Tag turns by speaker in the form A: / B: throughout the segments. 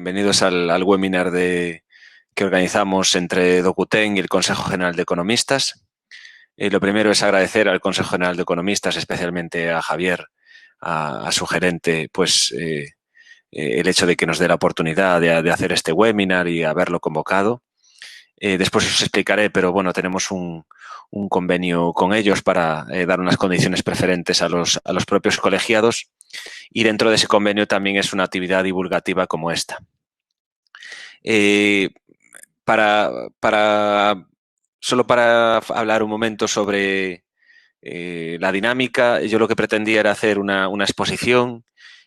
A: Bienvenidos al webinar que organizamos entre Docuten y el Consejo General de Economistas. Lo primero es agradecer al Consejo General de Economistas, especialmente a Javier, a su gerente, el hecho de que nos dé la oportunidad de hacer este webinar y haberlo convocado. Después os explicaré, pero bueno, tenemos un convenio con ellos para dar unas condiciones preferentes a los propios colegiados, y dentro de ese convenio también es una actividad divulgativa como esta. Solo para hablar un momento sobre la dinámica, yo lo que pretendía era hacer una exposición.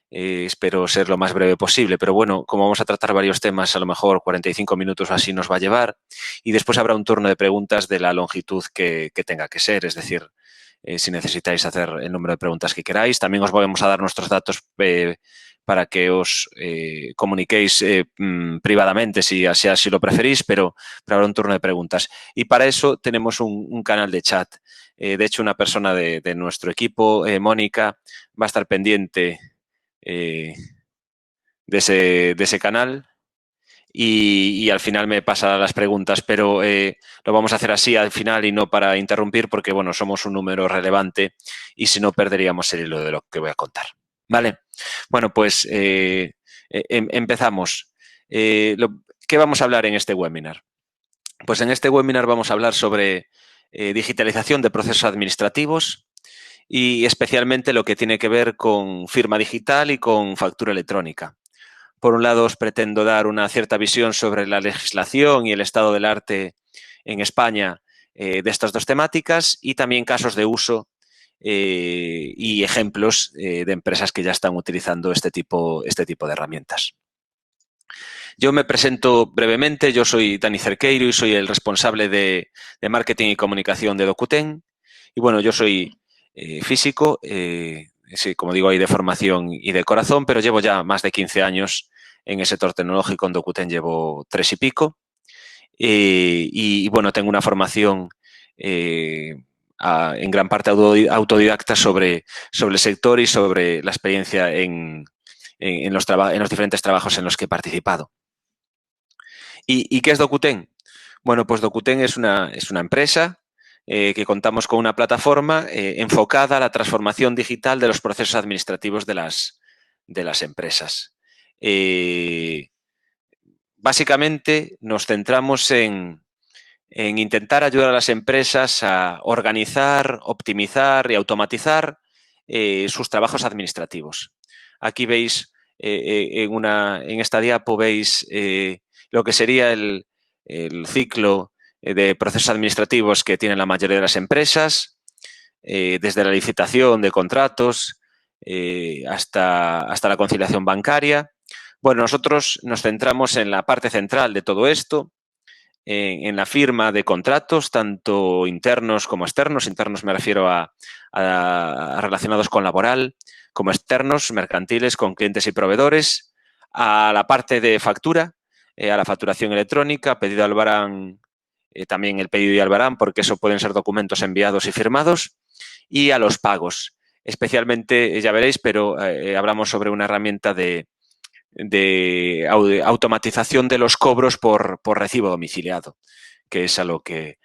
A: Espero ser lo más breve posible, pero bueno, como vamos a tratar varios temas, a lo mejor 45 minutos o así nos va a llevar, y después habrá un turno de preguntas de la longitud que tenga que ser, es decir, si necesitáis hacer el número de preguntas que queráis. También os vamos a dar nuestros datos para que os comuniquéis privadamente si así lo preferís, pero habrá un turno de preguntas. Y para eso tenemos un canal de chat. De hecho, una persona de nuestro equipo, Mónica, va a estar pendiente de ese canal y al final me pasará las preguntas, pero lo vamos a hacer así al final y no para interrumpir porque, bueno, somos un número relevante y si no perderíamos el hilo de lo que voy a contar. Vale, bueno, pues empezamos. ¿Qué vamos a hablar en este webinar? Pues en este webinar vamos a hablar sobre digitalización de procesos administrativos y especialmente lo que tiene que ver con firma digital y con factura electrónica. Por un lado, os pretendo dar una cierta visión sobre la legislación y el estado del arte en España de estas dos temáticas y también casos de uso y ejemplos de empresas que ya están utilizando este tipo de herramientas. Yo me presento brevemente. Yo soy Dani Cerqueiro y soy el responsable de marketing y comunicación de Docuten. Y bueno, yo soy físico, sí, como digo, de formación y de corazón, pero llevo ya más de 15 años en el sector tecnológico. En Docuten llevo 3 y pico. Y bueno, tengo una formación en gran parte autodidacta sobre el sector y sobre la experiencia en los diferentes trabajos en los que he participado. ¿Y qué es Docuten? Bueno, pues Docuten es una empresa que contamos con una plataforma enfocada a la transformación digital de los procesos administrativos de las empresas. Básicamente nos centramos en intentar ayudar a las empresas a organizar, optimizar y automatizar sus trabajos administrativos. Aquí veis, en esta diapo veis lo que sería el ciclo de procesos administrativos que tienen la mayoría de las empresas, desde la licitación de contratos hasta la conciliación bancaria. Bueno, nosotros nos centramos en la parte central de todo esto, en la firma de contratos, tanto internos como externos. Internos me refiero a relacionados con laboral, como externos, mercantiles, con clientes y proveedores, a la parte de factura, a la facturación electrónica, pedido Albarán, también el pedido y Albarán, porque eso pueden ser documentos enviados y firmados, y a los pagos. Especialmente, ya veréis, pero hablamos sobre una herramienta de automatización de los cobros por recibo domiciliado, que es a lo que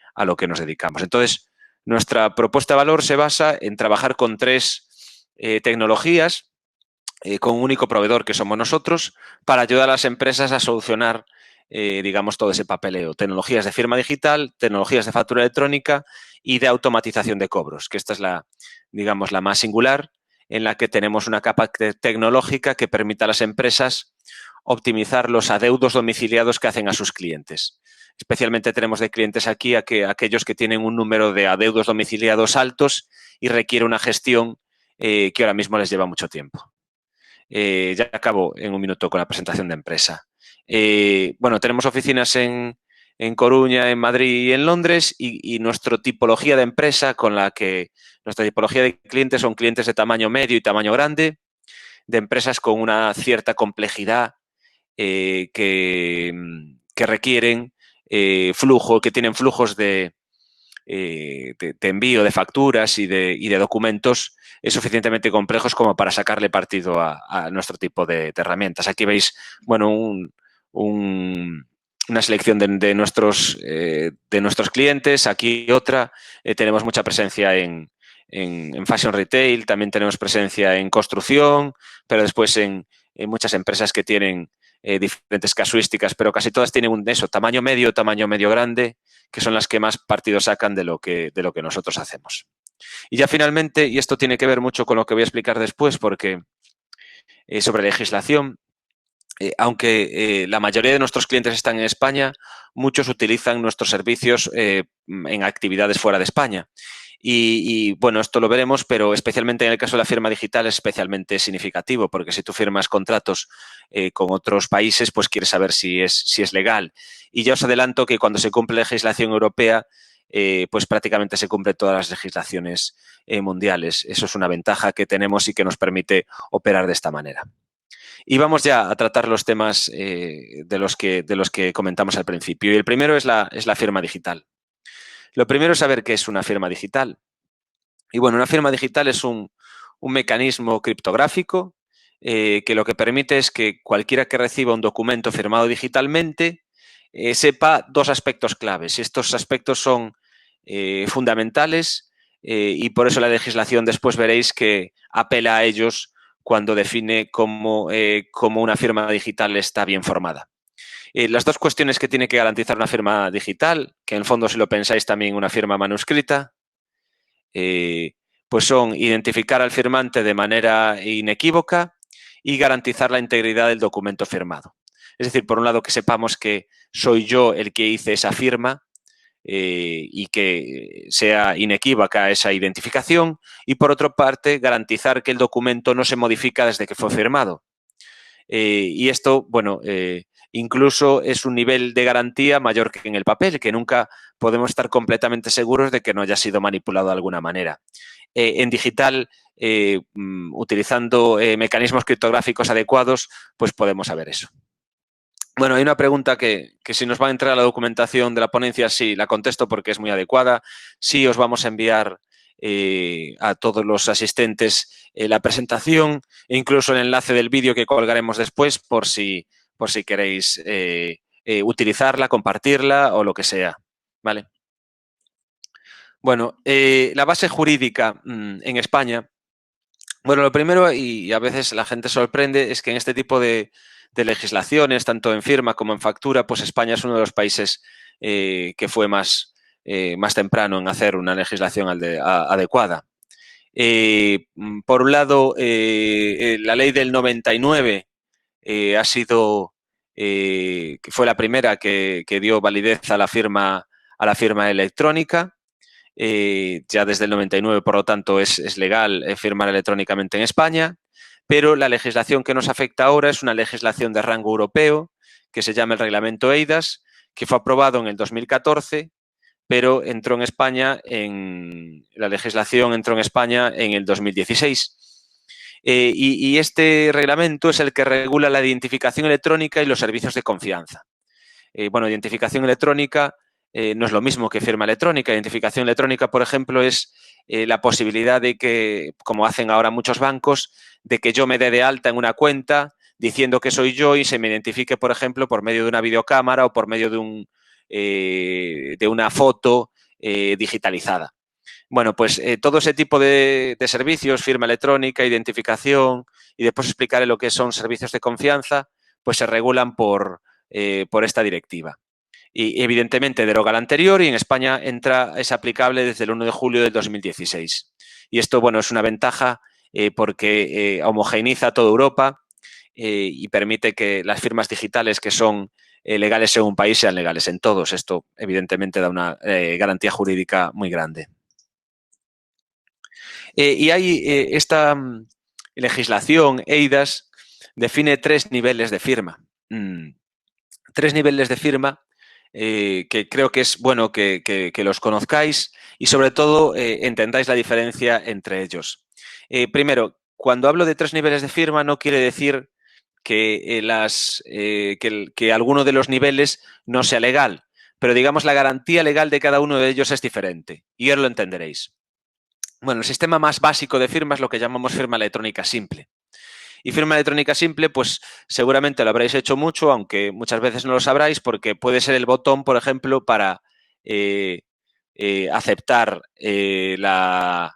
A: nos dedicamos. Entonces, nuestra propuesta de valor se basa en trabajar con 3 tecnologías, con un único proveedor que somos nosotros, para ayudar a las empresas a solucionar, digamos, todo ese papeleo. Tecnologías de firma digital, tecnologías de factura electrónica y de automatización de cobros, que esta es la más singular, en la que tenemos una capa tecnológica que permite a las empresas optimizar los adeudos domiciliados que hacen a sus clientes. Especialmente tenemos de clientes aquí aquellos que tienen un número de adeudos domiciliados altos y requiere una gestión que ahora mismo les lleva mucho tiempo. Ya acabo en un minuto con la presentación de empresa. Bueno, tenemos oficinas en Coruña, en Madrid y en Londres, y nuestra tipología de empresa, nuestra tipología de clientes son clientes de tamaño medio y tamaño grande, de empresas con una cierta complejidad que requieren que tienen flujos de envío de facturas y de documentos suficientemente complejos como para sacarle partido a nuestro tipo de herramientas. Aquí veis, bueno, una selección de nuestros clientes. Aquí otra. Tenemos mucha presencia en fashion retail, también tenemos presencia en construcción, pero después en muchas empresas que tienen diferentes casuísticas, pero casi todas tienen tamaño medio grande, que son las que más partido sacan de lo que nosotros hacemos. Y ya finalmente, y esto tiene que ver mucho con lo que voy a explicar después, porque sobre legislación, aunque la mayoría de nuestros clientes están en España, muchos utilizan nuestros servicios en actividades fuera de España. Y, bueno, esto lo veremos, pero especialmente en el caso de la firma digital es especialmente significativo, porque si tú firmas contratos con otros países, pues quieres saber si es legal. Y ya os adelanto que cuando se cumple legislación europea, pues prácticamente se cumplen todas las legislaciones mundiales. Eso es una ventaja que tenemos y que nos permite operar de esta manera. Y vamos ya a tratar los temas de los que comentamos al principio. Y el primero es la firma digital. Lo primero es saber qué es una firma digital. Y bueno, una firma digital es un mecanismo criptográfico que lo que permite es que cualquiera que reciba un documento firmado digitalmente sepa dos aspectos claves. Estos aspectos son fundamentales y por eso la legislación después veréis que apela a ellos cuando define cómo una firma digital está bien formada. Las dos cuestiones que tiene que garantizar una firma digital, que en el fondo si lo pensáis también una firma manuscrita, pues son identificar al firmante de manera inequívoca y garantizar la integridad del documento firmado. Es decir, por un lado que sepamos que soy yo el que hice esa firma y que sea inequívoca esa identificación y por otra parte garantizar que el documento no se modifica desde que fue firmado. Y esto, bueno, incluso es un nivel de garantía mayor que en el papel, que nunca podemos estar completamente seguros de que no haya sido manipulado de alguna manera. En digital, utilizando mecanismos criptográficos adecuados, pues podemos saber eso. Bueno, hay una pregunta que si nos va a entrar a la documentación de la ponencia, sí, la contesto porque es muy adecuada. Sí, os vamos a enviar a todos los asistentes la presentación e incluso el enlace del vídeo que colgaremos después por si queréis utilizarla, compartirla o lo que sea, ¿vale? Bueno, la base jurídica en España. Bueno, lo primero, y a veces la gente sorprende, es que en este tipo de legislaciones, tanto en firma como en factura, pues España es uno de los países que fue más temprano en hacer una legislación adecuada. Por un lado, la ley del 99 ha sido, que fue la primera que dio validez a la firma electrónica. Ya desde el 99, por lo tanto, es legal firmar electrónicamente en España, pero la legislación que nos afecta ahora es una legislación de rango europeo que se llama el Reglamento EIDAS, que fue aprobado en el 2014, pero entró en España la legislación entró en España en el 2016. Y este reglamento es el que regula la identificación electrónica y los servicios de confianza. Bueno, identificación electrónica no es lo mismo que firma electrónica. Identificación electrónica, por ejemplo, es la posibilidad de que, como hacen ahora muchos bancos, de que yo me dé de alta en una cuenta diciendo que soy yo y se me identifique, por ejemplo, por medio de una videocámara o por medio de una foto digitalizada. Bueno, pues todo ese tipo de servicios, firma electrónica, identificación y después explicaré lo que son servicios de confianza, pues se regulan por esta directiva. Y evidentemente deroga la anterior y en España es aplicable desde el 1 de julio del 2016. Y esto, bueno, es una ventaja porque homogeneiza toda Europa y permite que las firmas digitales que son legales en un país sean legales en todos. Esto, evidentemente, da una garantía jurídica muy grande. Y hay esta legislación, EIDAS, define 3 niveles de firma. 3 niveles de firma que creo que es bueno que los conozcáis y sobre todo entendáis la diferencia entre ellos. Primero, cuando hablo de 3 niveles de firma no quiere decir que alguno de los niveles no sea legal, pero digamos la garantía legal de cada uno de ellos es diferente y ahora lo entenderéis. Bueno, el sistema más básico de firma es lo que llamamos firma electrónica simple. Y firma electrónica simple, pues seguramente lo habréis hecho mucho, aunque muchas veces no lo sabráis, porque puede ser el botón, por ejemplo, para aceptar la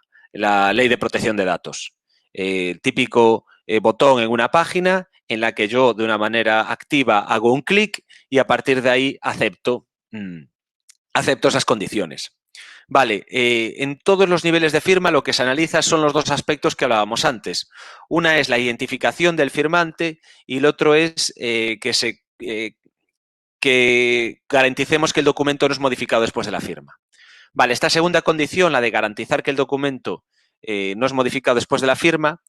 A: ley de protección de datos. El típico botón en una página en la que yo de una manera activa hago un clic y a partir de ahí acepto esas condiciones. Vale, en todos los niveles de firma lo que se analiza son los dos aspectos que hablábamos antes. Una es la identificación del firmante y el otro es que garanticemos que el documento no es modificado después de la firma. Vale, esta segunda condición, la de garantizar que el documento no es modificado después de la firma,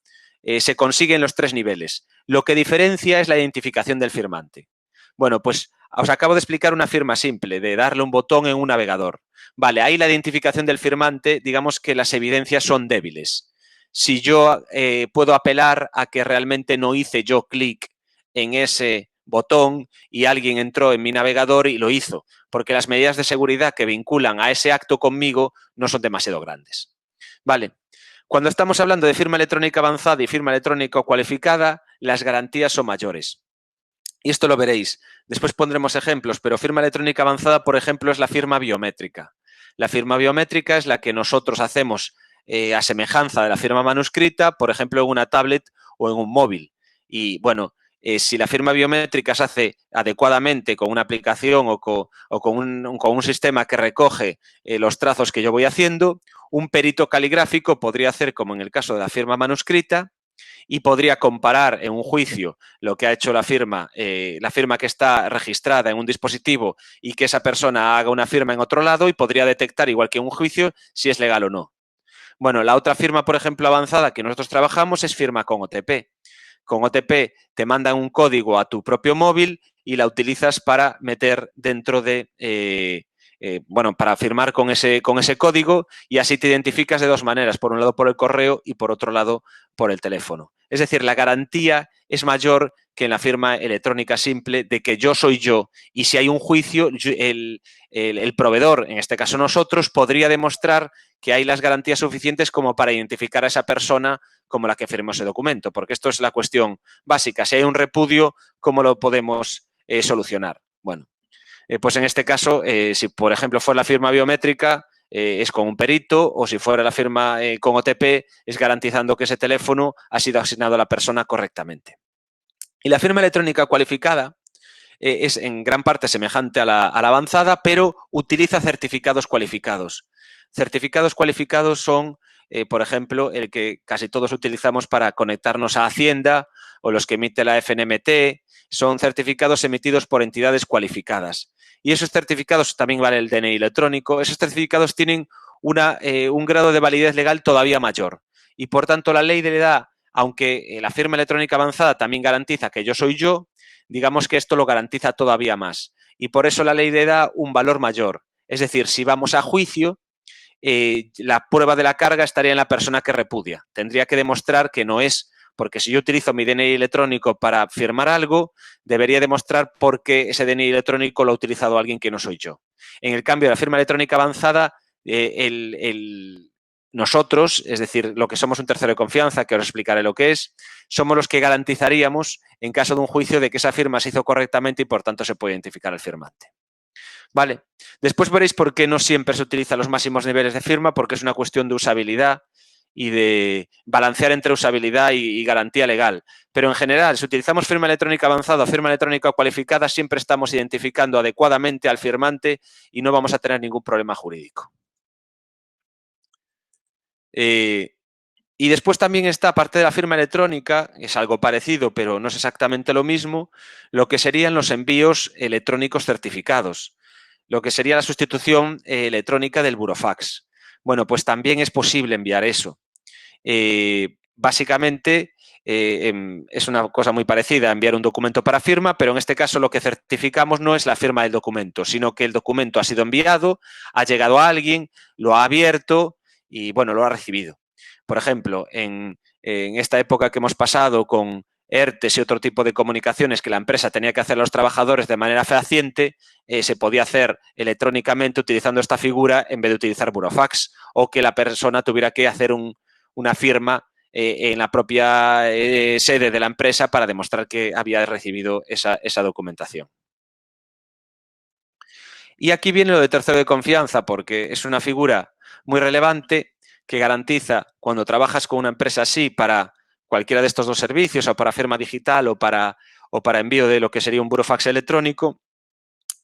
A: se consigue en los 3 niveles. Lo que diferencia es la identificación del firmante. Bueno, pues os acabo de explicar una firma simple, de darle un botón en un navegador. Vale, ahí la identificación del firmante, digamos que las evidencias son débiles. Si yo puedo apelar a que realmente no hice yo clic en ese botón y alguien entró en mi navegador y lo hizo, porque las medidas de seguridad que vinculan a ese acto conmigo no son demasiado grandes. Vale. Cuando estamos hablando de firma electrónica avanzada y firma electrónica cualificada, las garantías son mayores. Y esto lo veréis. Después pondremos ejemplos, pero firma electrónica avanzada, por ejemplo, es la firma biométrica. La firma biométrica es la que nosotros hacemos a semejanza de la firma manuscrita, por ejemplo, en una tablet o en un móvil. Y bueno, si la firma biométrica se hace adecuadamente con una aplicación o con un sistema que recoge los trazos que yo voy haciendo, un perito caligráfico podría hacer como en el caso de la firma manuscrita y podría comparar en un juicio lo que ha hecho la firma que está registrada en un dispositivo y que esa persona haga una firma en otro lado y podría detectar, igual que en un juicio, si es legal o no. Bueno, la otra firma, por ejemplo, avanzada que nosotros trabajamos es firma con OTP. Con OTP te mandan un código a tu propio móvil y la utilizas para meter dentro de, para firmar con ese código y así te identificas de 2 maneras, por un lado por el correo y por otro lado por el teléfono. Es decir, la garantía es mayor que en la firma electrónica simple de que yo soy yo y si hay un juicio, el proveedor, en este caso nosotros, podría demostrar que hay las garantías suficientes como para identificar a esa persona como la que firmó ese documento, porque esto es la cuestión básica. Si hay un repudio, ¿cómo lo podemos solucionar? Bueno, pues en este caso, si por ejemplo fuera la firma biométrica, es con un perito, o si fuera la firma con OTP, es garantizando que ese teléfono ha sido asignado a la persona correctamente. Y la firma electrónica cualificada es en gran parte semejante a la avanzada, pero utiliza certificados cualificados. Certificados cualificados son, por ejemplo, el que casi todos utilizamos para conectarnos a Hacienda o los que emite la FNMT. Son certificados emitidos por entidades cualificadas. Y esos certificados, también vale el DNI electrónico, esos certificados tienen un grado de validez legal todavía mayor. Y, por tanto, la ley le da, aunque la firma electrónica avanzada también garantiza que yo soy yo, digamos que esto lo garantiza todavía más. Y por eso la ley le da un valor mayor. Es decir, si vamos a juicio, la prueba de la carga estaría en la persona que repudia. Tendría que demostrar que no es, porque si yo utilizo mi DNI electrónico para firmar algo, debería demostrar por qué ese DNI electrónico lo ha utilizado alguien que no soy yo. En el cambio de la firma electrónica avanzada, nosotros, es decir, lo que somos un tercero de confianza, que os explicaré lo que es, somos los que garantizaríamos en caso de un juicio de que esa firma se hizo correctamente y por tanto se puede identificar al firmante. Vale. Después veréis por qué no siempre se utilizan los máximos niveles de firma, porque es una cuestión de usabilidad y de balancear entre usabilidad y garantía legal. Pero en general, si utilizamos firma electrónica avanzada o firma electrónica cualificada, siempre estamos identificando adecuadamente al firmante y no vamos a tener ningún problema jurídico. Y después también está, aparte de la firma electrónica, es algo parecido, pero no es exactamente lo mismo, lo que serían los envíos electrónicos certificados, lo que sería la sustitución electrónica del burofax. Bueno, pues también es posible enviar eso. Básicamente, es una cosa muy parecida a enviar un documento para firma, pero en este caso lo que certificamos no es la firma del documento, sino que el documento ha sido enviado, ha llegado a alguien, lo ha abierto y, bueno, lo ha recibido. Por ejemplo, en esta época que hemos pasado con ERTES y otro tipo de comunicaciones que la empresa tenía que hacer a los trabajadores de manera fehaciente, se podía hacer electrónicamente utilizando esta figura en vez de utilizar burofax, o que la persona tuviera que hacer una firma en la propia sede de la empresa para demostrar que había recibido esa documentación. Y aquí viene lo de tercero de confianza, porque es una figura muy relevante que garantiza, cuando trabajas con una empresa así, para cualquiera de estos dos servicios, o para firma digital o para envío de lo que sería un burofax electrónico,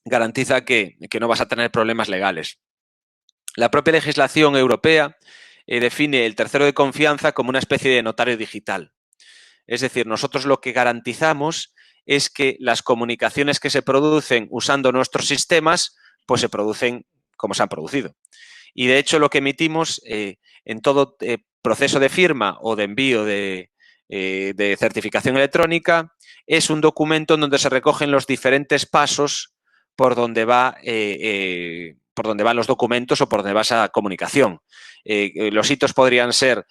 A: garantiza que no vas a tener problemas legales. La propia legislación europea define el tercero de confianza como una especie de notario digital. Es decir, nosotros lo que garantizamos es que las comunicaciones que se producen usando nuestros sistemas, pues se producen como se han producido. Y de hecho lo que emitimos en todo proceso de firma o de envío de certificación electrónica es un documento en donde se recogen los diferentes pasos por donde van los documentos o por donde va esa comunicación. Los hitos podrían ser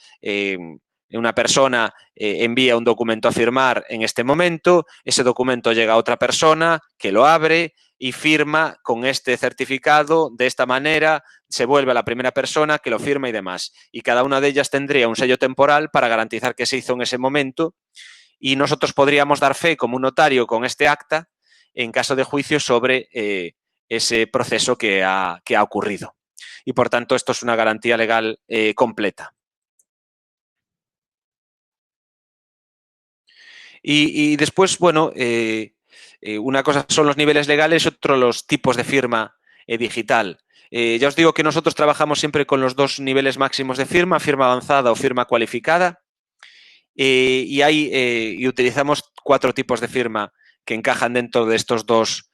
A: una persona envía un documento a firmar en este momento, ese documento llega a otra persona que lo abre y firma con este certificado de esta manera, se vuelve a la primera persona que lo firma y demás. Y cada una de ellas tendría un sello temporal para garantizar que se hizo en ese momento y nosotros podríamos dar fe como un notario con este acta en caso de juicio sobre ese proceso que ha ocurrido. Y por tanto esto es una garantía legal completa. Y después, bueno, una cosa son los niveles legales y otro los tipos de firma digital. Ya os digo que nosotros trabajamos siempre con los dos niveles máximos de firma avanzada o firma cualificada, y utilizamos 4 tipos de firma que encajan dentro de estos dos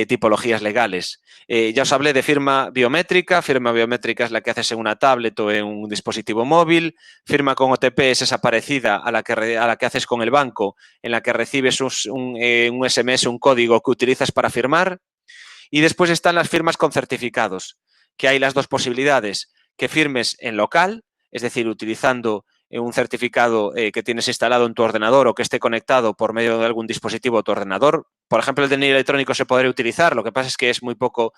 A: tipologías legales. Ya os hablé de firma biométrica es la que haces en una tablet o en un dispositivo móvil. Firma con OTP es esa parecida a la que haces con el banco, en la que recibes un SMS, un código que utilizas para firmar. Y después están las firmas con certificados, que hay las dos posibilidades, que firmes en local, es decir, utilizando un certificado que tienes instalado en tu ordenador o que esté conectado por medio de algún dispositivo a tu ordenador. Por ejemplo, el DNI electrónico se podría utilizar, lo que pasa es que es muy poco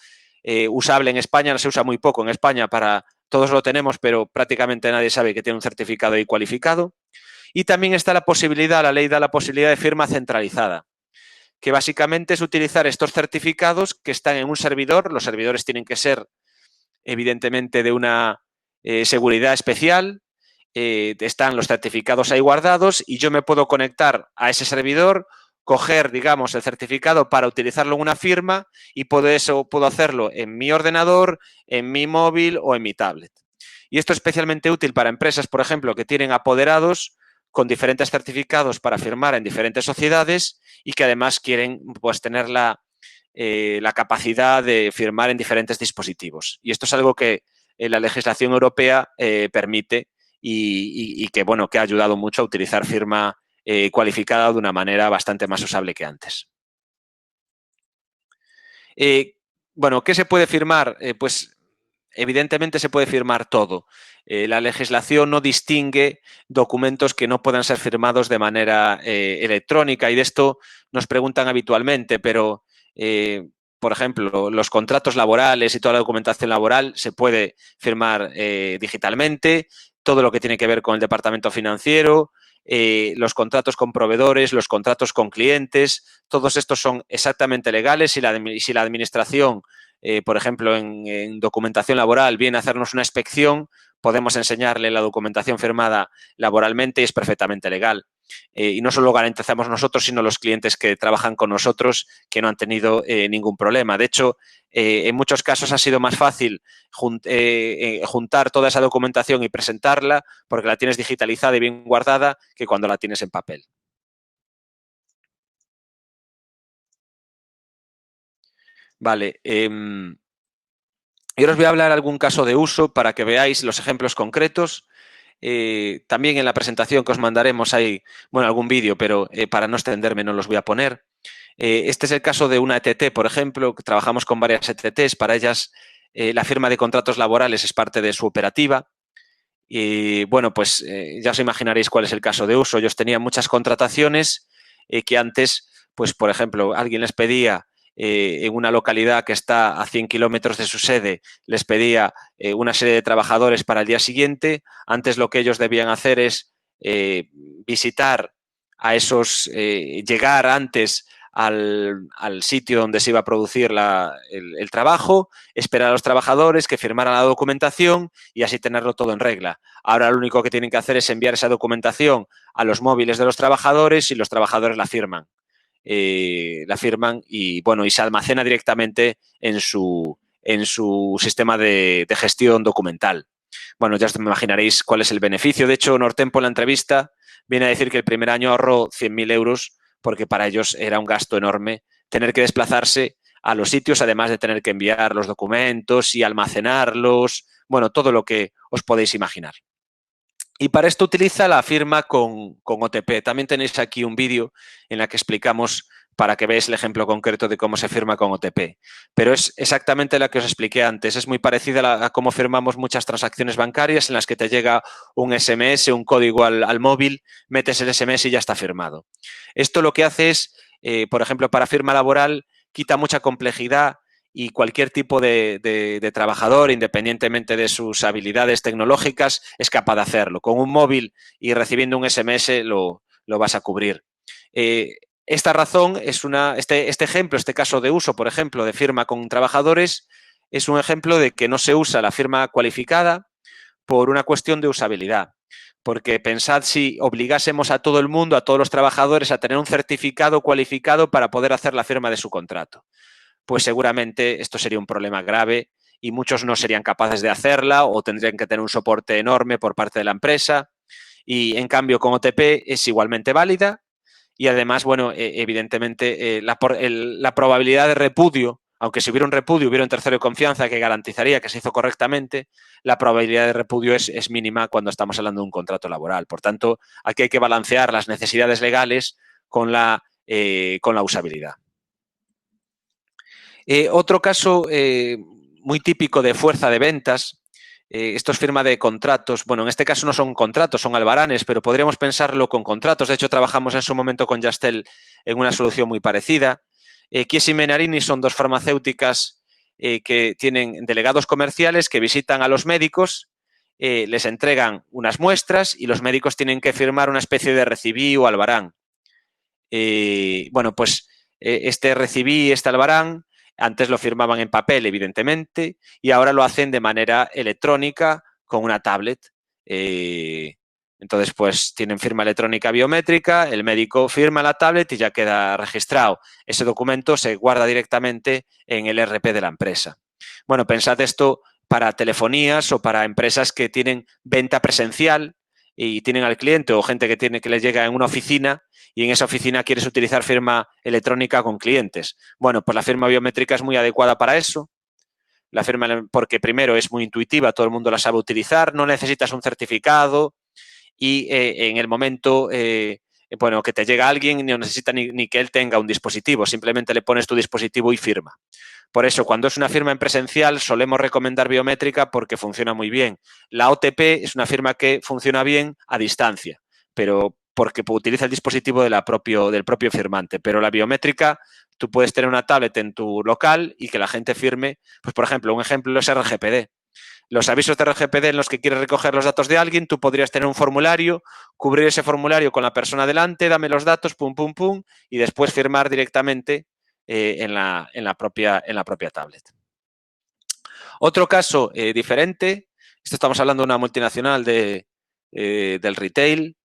A: usable en España, se usa muy poco en España todos lo tenemos, pero prácticamente nadie sabe que tiene un certificado ahí cualificado. Y también está la posibilidad, la ley da la posibilidad de firma centralizada, que básicamente es utilizar estos certificados que están en un servidor. Los servidores tienen que ser, evidentemente, de una seguridad especial. Están los certificados ahí guardados y yo me puedo conectar a ese servidor, coger, digamos, el certificado para utilizarlo en una firma y puedo hacerlo en mi ordenador, en mi móvil o en mi tablet. Y esto es especialmente útil para empresas, por ejemplo, que tienen apoderados con diferentes certificados para firmar en diferentes sociedades y que además quieren, pues, tener la capacidad de firmar en diferentes dispositivos. Y esto es algo que la legislación europea permite y que, bueno, que ha ayudado mucho a utilizar firma cualificada de una manera bastante más usable que antes. Bueno, ¿qué se puede firmar? Pues evidentemente se puede firmar todo. La legislación no distingue documentos que no puedan ser firmados de manera electrónica, y de esto nos preguntan habitualmente, pero por ejemplo, los contratos laborales y toda la documentación laboral se puede firmar digitalmente, todo lo que tiene que ver con el departamento financiero, los contratos con proveedores, los contratos con clientes, todos estos son exactamente legales. Si la administración, por ejemplo, en documentación laboral, viene a hacernos una inspección, podemos enseñarle la documentación firmada laboralmente y es perfectamente legal. Y no solo garantizamos nosotros, sino los clientes que trabajan con nosotros, que no han tenido ningún problema. De hecho, en muchos casos ha sido más fácil juntar toda esa documentación y presentarla porque la tienes digitalizada y bien guardada que cuando la tienes en papel. Vale. Y ahora os voy a hablar de algún caso de uso para que veáis los ejemplos concretos. También en la presentación que os mandaremos hay, bueno, algún vídeo, pero para no extenderme no los voy a poner. Este es el caso de una ETT, por ejemplo, que trabajamos con varias ETTs. Para ellas, la firma de contratos laborales es parte de su operativa. Y bueno, pues ya os imaginaréis cuál es el caso de uso. Ellos tenían muchas contrataciones que antes, pues por ejemplo, alguien les pedía en una localidad que está a 100 kilómetros de su sede, les pedía una serie de trabajadores para el día siguiente. Antes lo que ellos debían hacer es visitar a esos, llegar antes al sitio donde se iba a producir el trabajo, esperar a los trabajadores que firmaran la documentación y así tenerlo todo en regla. Ahora lo único que tienen que hacer es enviar esa documentación a los móviles de los trabajadores y los trabajadores la firman. Y, bueno, y se almacena directamente en su sistema de gestión documental. Bueno, ya os imaginaréis cuál es el beneficio. De hecho, Nortempo en la entrevista viene a decir que el primer año ahorró 100.000 euros porque para ellos era un gasto enorme tener que desplazarse a los sitios, además de tener que enviar los documentos y almacenarlos, bueno, todo lo que os podéis imaginar. Y para esto utiliza la firma con OTP. También tenéis aquí un vídeo en el que explicamos para que veáis el ejemplo concreto de cómo se firma con OTP. Pero es exactamente la que os expliqué antes. Es muy parecida a cómo firmamos muchas transacciones bancarias en las que te llega un SMS, un código al móvil, metes el SMS y ya está firmado. Esto lo que hace es, por ejemplo, para firma laboral, quita mucha complejidad y cualquier tipo de trabajador, independientemente de sus habilidades tecnológicas, es capaz de hacerlo. Con un móvil y recibiendo un SMS lo vas a cubrir. Esta razón es este ejemplo, este caso de uso, por ejemplo, de firma con trabajadores, es un ejemplo de que no se usa la firma cualificada por una cuestión de usabilidad. Porque pensad si obligásemos a todo el mundo, a todos los trabajadores, a tener un certificado cualificado para poder hacer la firma de su contrato. Pues seguramente esto sería un problema grave y muchos no serían capaces de hacerla o tendrían que tener un soporte enorme por parte de la empresa. Y en cambio con OTP es igualmente válida y además, bueno, evidentemente la probabilidad de repudio, aunque si hubiera un repudio, hubiera un tercero de confianza que garantizaría que se hizo correctamente, la probabilidad de repudio es mínima cuando estamos hablando de un contrato laboral. Por tanto, aquí hay que balancear las necesidades legales con la usabilidad. Otro caso muy típico de fuerza de ventas, esto es firma de contratos. Bueno, en este caso no son contratos, son albaranes, pero podríamos pensarlo con contratos. De hecho, trabajamos en su momento con Yastel en una solución muy parecida. Chiesi y Menarini son dos farmacéuticas que tienen delegados comerciales que visitan a los médicos, les entregan unas muestras y los médicos tienen que firmar una especie de recibí o albarán. Bueno, pues este recibí, este albarán, antes lo firmaban en papel, evidentemente, y ahora lo hacen de manera electrónica con una tablet. Entonces, pues tienen firma electrónica biométrica, el médico firma la tablet y ya queda registrado. Ese documento se guarda directamente en el ERP de la empresa. Bueno, pensad esto para telefonías o para empresas que tienen venta presencial y tienen al cliente o gente que les llega en una oficina y en esa oficina quieres utilizar firma electrónica con clientes. Bueno, pues la firma biométrica es muy adecuada para eso. La firma, porque primero es muy intuitiva, todo el mundo la sabe utilizar, no necesitas un certificado y en el momento bueno, que te llega alguien no necesita ni que él tenga un dispositivo, simplemente le pones tu dispositivo y firma. Por eso, cuando es una firma en presencial, solemos recomendar biométrica porque funciona muy bien. La OTP es una firma que funciona bien a distancia, pero porque utiliza el dispositivo del propio firmante. Pero la biométrica, tú puedes tener una tablet en tu local y que la gente firme, pues por ejemplo, un ejemplo es RGPD. Los avisos de RGPD en los que quieres recoger los datos de alguien, tú podrías tener un formulario, cubrir ese formulario con la persona delante, dame los datos, pum, pum, pum, y después firmar directamente en la propia tablet. Otro caso diferente, esto estamos hablando de una multinacional del retail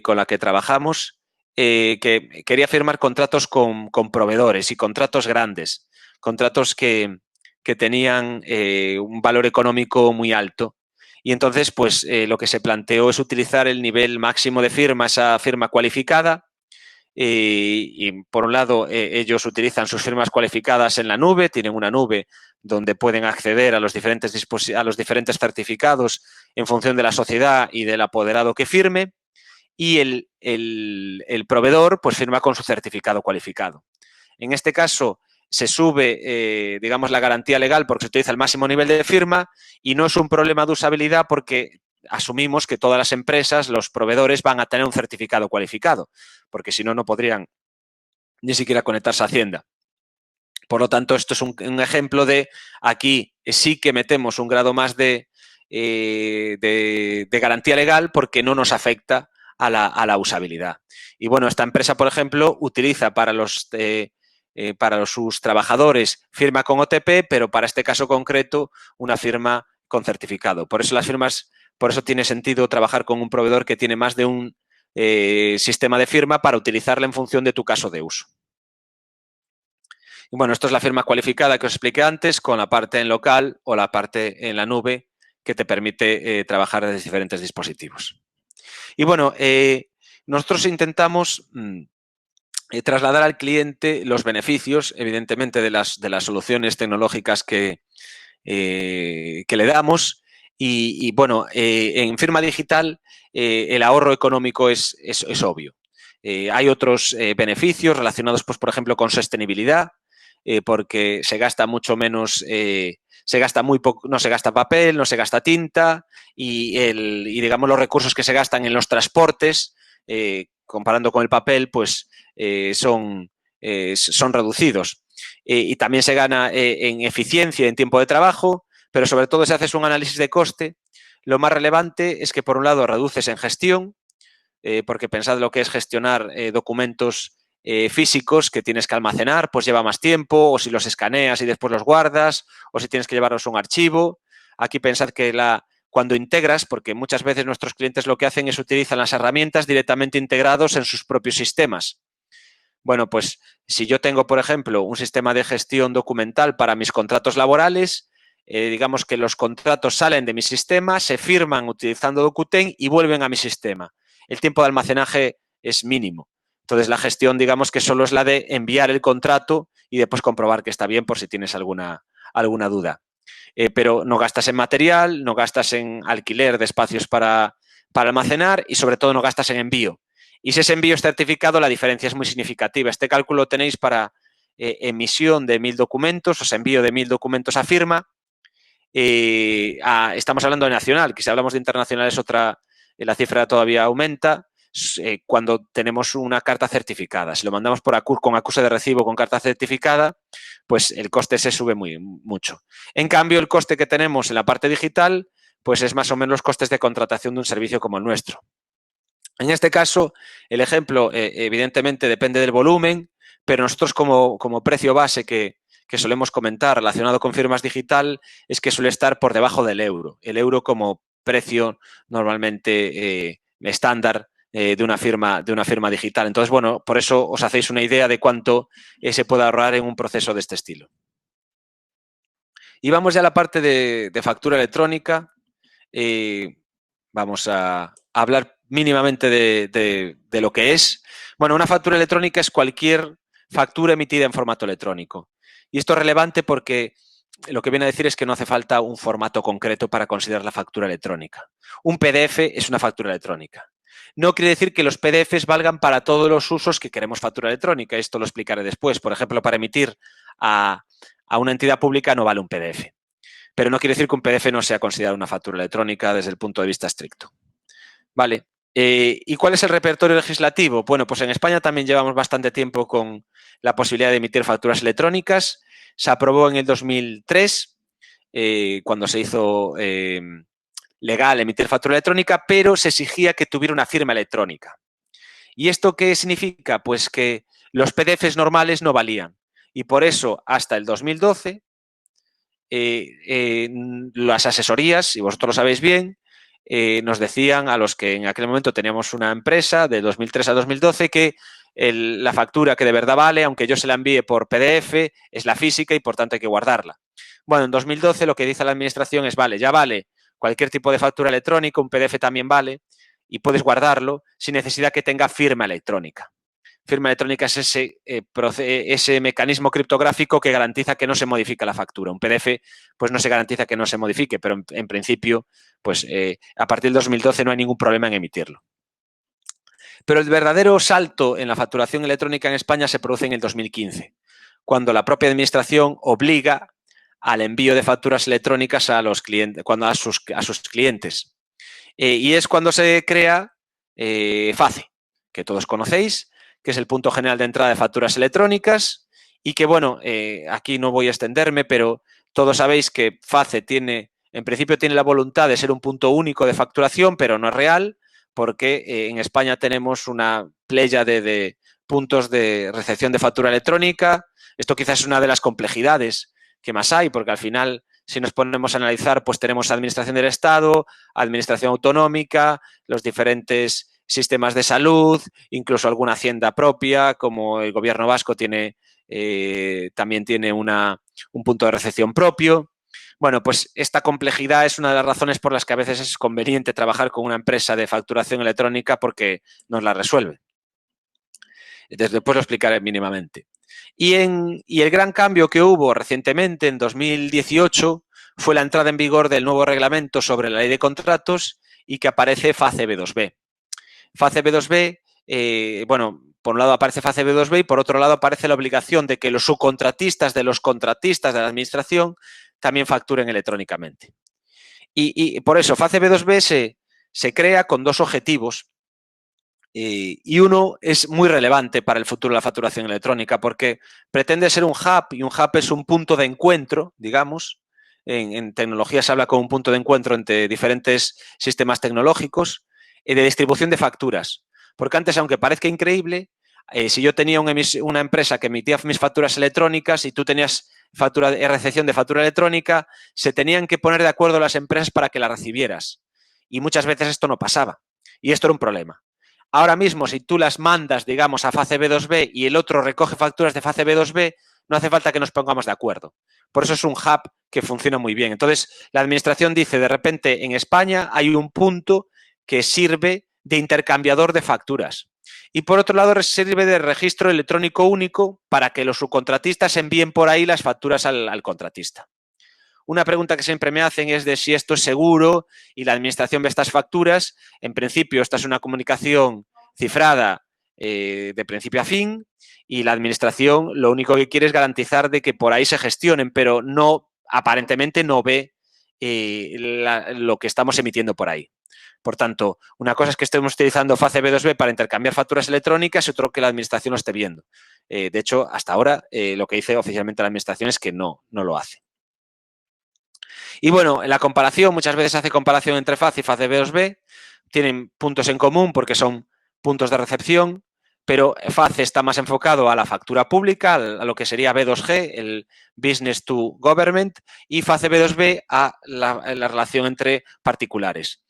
A: con la que trabajamos, que quería firmar contratos con proveedores y contratos grandes, contratos que tenían un valor económico muy alto. Y entonces, pues, lo que se planteó es utilizar el nivel máximo de firma, esa firma cualificada. Y por un lado, ellos utilizan sus firmas cualificadas en la nube, tienen una nube donde pueden acceder a los diferentes certificados en función de la sociedad y del apoderado que firme. Y el proveedor, pues, firma con su certificado cualificado. En este caso, se sube, digamos, la garantía legal porque se utiliza el máximo nivel de firma y no es un problema de usabilidad porque asumimos que todas las empresas, los proveedores, van a tener un certificado cualificado, porque si no, no podrían ni siquiera conectarse a Hacienda. Por lo tanto, esto es un ejemplo de aquí sí que metemos un grado más de garantía legal porque no nos afecta a la usabilidad. Y bueno, esta empresa, por ejemplo, utiliza para sus trabajadores firma con OTP, pero para este caso concreto una firma con certificado. Por eso tiene sentido trabajar con un proveedor que tiene más de un sistema de firma para utilizarla en función de tu caso de uso. Y bueno, esto es la firma cualificada que os expliqué antes, con la parte en local o la parte en la nube que te permite trabajar desde diferentes dispositivos. Y bueno, nosotros intentamos trasladar al cliente los beneficios, evidentemente, de las soluciones tecnológicas que le damos. Y bueno, en firma digital el ahorro económico es obvio. Hay otros beneficios relacionados, pues, por ejemplo, con sostenibilidad, porque se gasta mucho menos, se gasta muy poco, no se gasta papel, no se gasta tinta y digamos los recursos que se gastan en los transportes, comparando con el papel, pues son reducidos. Y también se gana en eficiencia, en tiempo de trabajo, pero sobre todo si haces un análisis de coste, lo más relevante es que por un lado reduces en gestión, porque pensad lo que es gestionar documentos físicos que tienes que almacenar, pues lleva más tiempo, o si los escaneas y después los guardas, o si tienes que llevarlos a un archivo. Aquí pensad que cuando integras, porque muchas veces nuestros clientes lo que hacen es utilizan las herramientas directamente integrados en sus propios sistemas. Bueno, pues si yo tengo, por ejemplo, un sistema de gestión documental para mis contratos laborales, digamos que los contratos salen de mi sistema, se firman utilizando Docuten y vuelven a mi sistema. El tiempo de almacenaje es mínimo. Entonces, la gestión, digamos que solo es la de enviar el contrato y después comprobar que está bien por si tienes alguna duda. Pero no gastas en material, no gastas en alquiler de espacios para almacenar y, sobre todo, no gastas en envío. Y si ese envío es certificado, la diferencia es muy significativa. Este cálculo tenéis para emisión de 1000 documentos, o sea, envío de 1000 documentos a firma. Estamos hablando de nacional, que si hablamos de internacional es otra, la cifra todavía aumenta cuando tenemos una carta certificada. Si lo mandamos con acuse de recibo con carta certificada, pues el coste se sube mucho. En cambio, el coste que tenemos en la parte digital, pues es más o menos los costes de contratación de un servicio como el nuestro. En este caso, el ejemplo evidentemente depende del volumen, pero nosotros como precio base que solemos comentar relacionado con firmas digital es que suele estar por debajo del euro. El euro como precio normalmente estándar de una firma digital. Entonces, bueno, por eso os hacéis una idea de cuánto se puede ahorrar en un proceso de este estilo. Y vamos ya a la parte de factura electrónica. Vamos a hablar mínimamente de lo que es. Bueno, una factura electrónica es cualquier factura emitida en formato electrónico. Y esto es relevante porque lo que viene a decir es que no hace falta un formato concreto para considerar la factura electrónica. Un PDF es una factura electrónica. No quiere decir que los PDFs valgan para todos los usos que queremos factura electrónica. Esto lo explicaré después. Por ejemplo, para emitir a una entidad pública no vale un PDF. Pero no quiere decir que un PDF no sea considerado una factura electrónica desde el punto de vista estricto. Vale. ¿Y cuál es el repertorio legislativo? Bueno, pues en España también llevamos bastante tiempo con la posibilidad de emitir facturas electrónicas. Se aprobó en el 2003, cuando se hizo legal emitir factura electrónica, pero se exigía que tuviera una firma electrónica. ¿Y esto qué significa? Pues que los PDFs normales no valían. Y por eso, hasta el 2012, las asesorías, y vosotros lo sabéis bien, nos decían a los que en aquel momento teníamos una empresa de 2003 a 2012 que la factura que de verdad vale, aunque yo se la envíe por PDF, es la física y por tanto hay que guardarla. Bueno, en 2012 lo que dice la administración es, vale, ya vale cualquier tipo de factura electrónica, un PDF también vale y puedes guardarlo sin necesidad que tenga firma electrónica. Firma electrónica es ese mecanismo criptográfico que garantiza que no se modifica la factura. Un PDF, pues no se garantiza que no se modifique, pero en principio, pues a partir del 2012 no hay ningún problema en emitirlo. Pero el verdadero salto en la facturación electrónica en España se produce en el 2015, cuando la propia administración obliga al envío de facturas electrónicas a los clientes, a sus clientes. Y es cuando se crea FACE, que todos conocéis, que es el punto general de entrada de facturas electrónicas y que, bueno, aquí no voy a extenderme, pero todos sabéis que FACE en principio tiene la voluntad de ser un punto único de facturación, pero no es real, porque en España tenemos una pléyade de puntos de recepción de factura electrónica. Esto quizás es una de las complejidades que más hay, porque al final, si nos ponemos a analizar, pues tenemos administración del Estado, administración autonómica, los diferentes sistemas de salud, incluso alguna hacienda propia, como el gobierno vasco tiene, también tiene un punto de recepción propio. Bueno, pues esta complejidad es una de las razones por las que a veces es conveniente trabajar con una empresa de facturación electrónica porque nos la resuelve. Después lo explicaré mínimamente. Y el gran cambio que hubo recientemente, en 2018, fue la entrada en vigor del nuevo reglamento sobre la ley de contratos y que aparece FACE B2B. FACE B2B, bueno, por un lado aparece FACE B2B y por otro lado aparece la obligación de que los subcontratistas de los contratistas de la administración también facturen electrónicamente. Y por eso FACE B2B se crea con dos objetivos. Y uno es muy relevante para el futuro de la facturación electrónica porque pretende ser un hub, y un hub es un punto de encuentro, digamos. En tecnología se habla como un punto de encuentro entre diferentes sistemas tecnológicos de distribución de facturas. Porque antes, aunque parezca increíble, si yo tenía una empresa que emitía mis facturas electrónicas y tú tenías recepción de factura electrónica, se tenían que poner de acuerdo las empresas para que la recibieras. Y muchas veces esto no pasaba. Y esto era un problema. Ahora mismo, si tú las mandas, digamos, a FACE B2B y el otro recoge facturas de FACE B2B, no hace falta que nos pongamos de acuerdo. Por eso es un hub que funciona muy bien. Entonces, la administración dice, de repente, en España hay un punto que sirve de intercambiador de facturas. Y por otro lado, sirve de registro electrónico único para que los subcontratistas envíen por ahí las facturas al contratista. Una pregunta que siempre me hacen es de si esto es seguro y la administración ve estas facturas. En principio, esta es una comunicación cifrada de principio a fin y la administración lo único que quiere es garantizar de que por ahí se gestionen, pero no, aparentemente no ve lo que estamos emitiendo por ahí. Por tanto, una cosa es que estemos utilizando FACE B2B para intercambiar facturas electrónicas y otro que la administración lo esté viendo. De hecho, hasta ahora lo que dice oficialmente la administración es que no lo hace. Y bueno, en la comparación, muchas veces se hace comparación entre FACE y FACE B2B. Tienen puntos en común porque son puntos de recepción, pero FACE está más enfocado a la factura pública, a lo que sería B2G, el Business to Government, y FACE B2B a la relación entre particulares.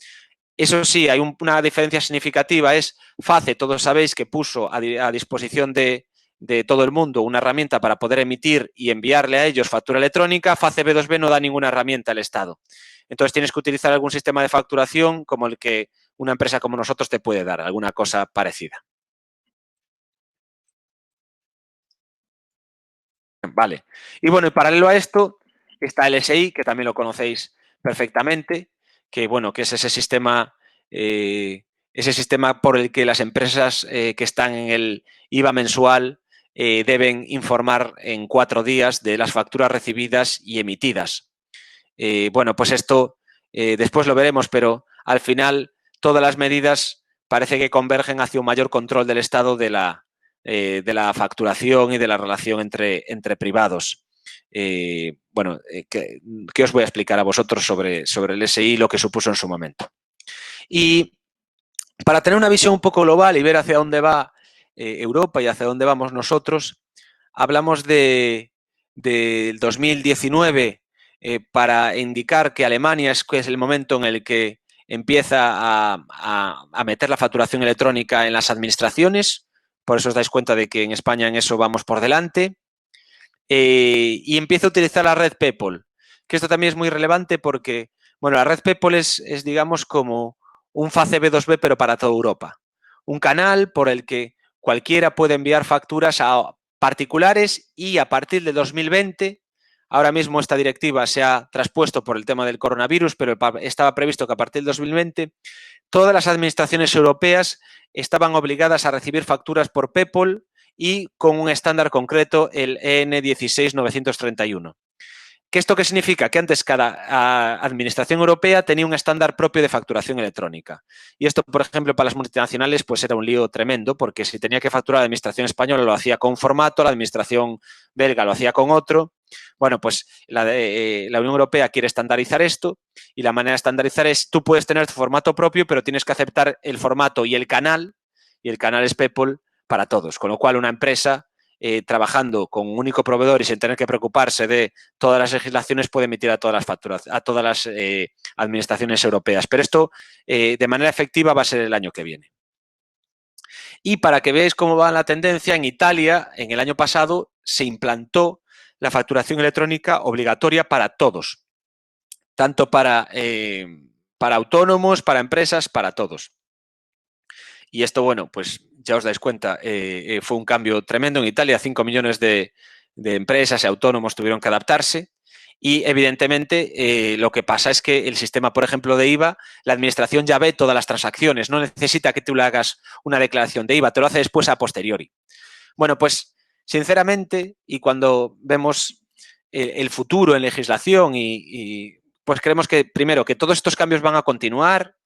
A: Eso sí, hay una diferencia significativa, es FACE, todos sabéis que puso a disposición de todo el mundo una herramienta para poder emitir y enviarle a ellos factura electrónica. FACE B2B no da ninguna herramienta al Estado. Entonces tienes que utilizar algún sistema de facturación como el que una empresa como nosotros te puede dar, alguna cosa parecida. Vale. Y bueno, en paralelo a esto está el SI, que también lo conocéis perfectamente, que bueno, que es ese sistema por el que las empresas que están en el IVA mensual deben informar en 4 días de las facturas recibidas y emitidas. Bueno, pues esto después lo veremos, pero al final todas las medidas parece que convergen hacia un mayor control del Estado de la facturación y de la relación entre privados. Bueno, ¿qué os voy a explicar a vosotros sobre el SI y lo que supuso en su momento? Y para tener una visión un poco global y ver hacia dónde va Europa y hacia dónde vamos nosotros, hablamos del 2019 para indicar que Alemania es el momento en el que empieza a meter la facturación electrónica en las administraciones. Por eso os dais cuenta de que en España en eso vamos por delante. Y empieza a utilizar la red PayPal, que esto también es muy relevante porque, bueno, la red PayPal es digamos, como un FACE B2B, pero para toda Europa. Un canal por el que cualquiera puede enviar facturas a particulares y a partir de 2020, ahora mismo esta directiva se ha traspuesto por el tema del coronavirus, pero estaba previsto que a partir del 2020 todas las administraciones europeas estaban obligadas a recibir facturas por PayPal y con un estándar concreto, el EN 16931. ¿Esto qué significa? Que antes cada administración europea tenía un estándar propio de facturación electrónica. Y esto, por ejemplo, para las multinacionales, pues era un lío tremendo, porque si tenía que facturar la administración española lo hacía con un formato, la administración belga lo hacía con otro. Bueno, pues la Unión Europea quiere estandarizar esto y la manera de estandarizar es tú puedes tener tu formato propio, pero tienes que aceptar el formato y el canal es PayPal para todos, con lo cual una empresa trabajando con un único proveedor y sin tener que preocuparse de todas las legislaciones puede emitir a todas las facturas, a todas las administraciones europeas. Pero esto de manera efectiva va a ser el año que viene. Y para que veáis cómo va la tendencia, en Italia, en el año pasado, se implantó la facturación electrónica obligatoria para todos, tanto para autónomos, para empresas, para todos. Y esto, bueno, pues ya os dais cuenta, fue un cambio tremendo. En Italia 5 millones de empresas y autónomos tuvieron que adaptarse. Y, evidentemente, lo que pasa es que el sistema, por ejemplo, de IVA, la administración ya ve todas las transacciones. No necesita que tú le hagas una declaración de IVA, te lo hace después a posteriori. Bueno, pues, sinceramente, y cuando vemos el futuro en legislación pues creemos que, primero, que todos estos cambios van a continuar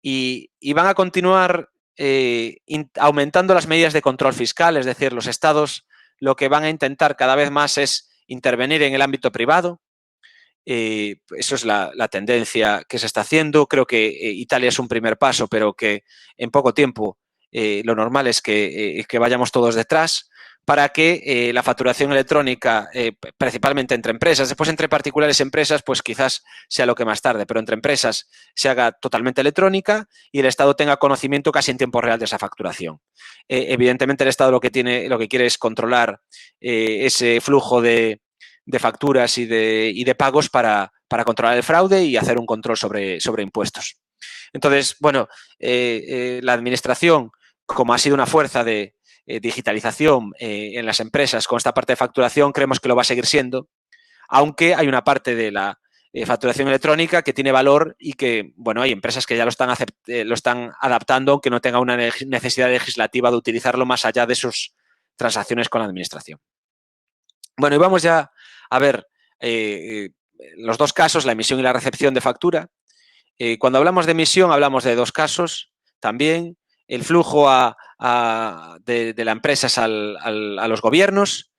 A: y van a continuar aumentando las medidas de control fiscal, es decir, los estados lo que van a intentar cada vez más es intervenir en el ámbito privado. Eso es la tendencia que se está haciendo. Creo que Italia es un primer paso, pero que en poco tiempo lo normal es que vayamos todos detrás para que la facturación electrónica, principalmente entre empresas, después entre particulares y empresas, pues quizás sea lo que más tarde, pero entre empresas se haga totalmente electrónica y el Estado tenga conocimiento casi en tiempo real de esa facturación. Evidentemente el Estado lo que quiere es controlar ese flujo de facturas y de pagos para controlar el fraude y hacer un control sobre impuestos. Entonces, bueno, la administración, como ha sido una fuerza de digitalización en las empresas con esta parte de facturación, creemos que lo va a seguir siendo, aunque hay una parte de la facturación electrónica que tiene valor y que, bueno, hay empresas que ya lo están adaptando, aunque no tenga una necesidad legislativa de utilizarlo más allá de sus transacciones con la administración. Bueno, y vamos ya a ver los dos casos, la emisión y la recepción de factura. Cuando hablamos de emisión, hablamos de dos casos también. El flujo de las empresas a los gobiernos.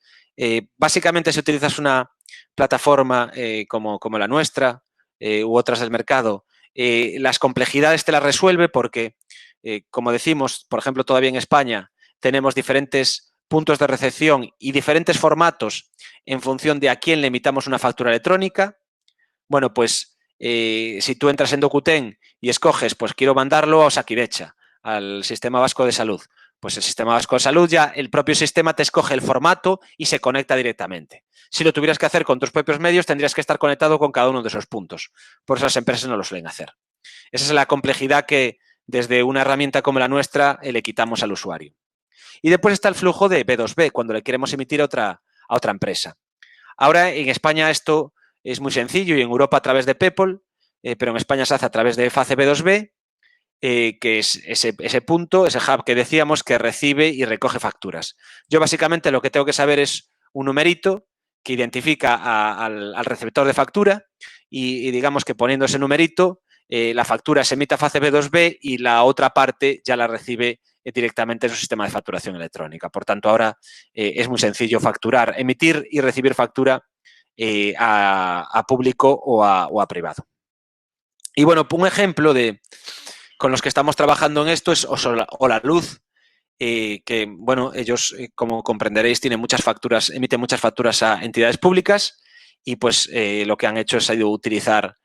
A: Básicamente, si utilizas una plataforma como la nuestra u otras del mercado, las complejidades te las resuelve porque, como decimos, por ejemplo, todavía en España tenemos diferentes puntos de recepción y diferentes formatos en función de a quién le emitamos una factura electrónica. Bueno, pues si tú entras en Docuten y escoges, pues quiero mandarlo a Osakidecha, al Sistema Vasco de Salud, pues el Sistema Vasco de Salud ya, el propio sistema te escoge el formato y se conecta directamente. Si lo tuvieras que hacer con tus propios medios, tendrías que estar conectado con cada uno de esos puntos. Por eso las empresas no lo suelen hacer. Esa es la complejidad que desde una herramienta como la nuestra le quitamos al usuario. Y después está el flujo de B2B, cuando le queremos emitir a otra empresa. Ahora, en España esto es muy sencillo y en Europa a través de PayPal, pero en España se hace a través de FACE B2B, que es ese punto, ese hub que decíamos que recibe y recoge facturas. Yo básicamente lo que tengo que saber es un numerito que identifica al receptor de factura y digamos que poniendo ese numerito, la factura se emite a FACE B2B y la otra parte ya la recibe directamente en su sistema de facturación electrónica. Por tanto, ahora es muy sencillo facturar, emitir y recibir factura a público o a privado. Y bueno, un ejemplo con los que estamos trabajando en esto es Holaluz, que, bueno, ellos, como comprenderéis, emiten muchas facturas a entidades públicas y pues lo que han hecho es utilizar,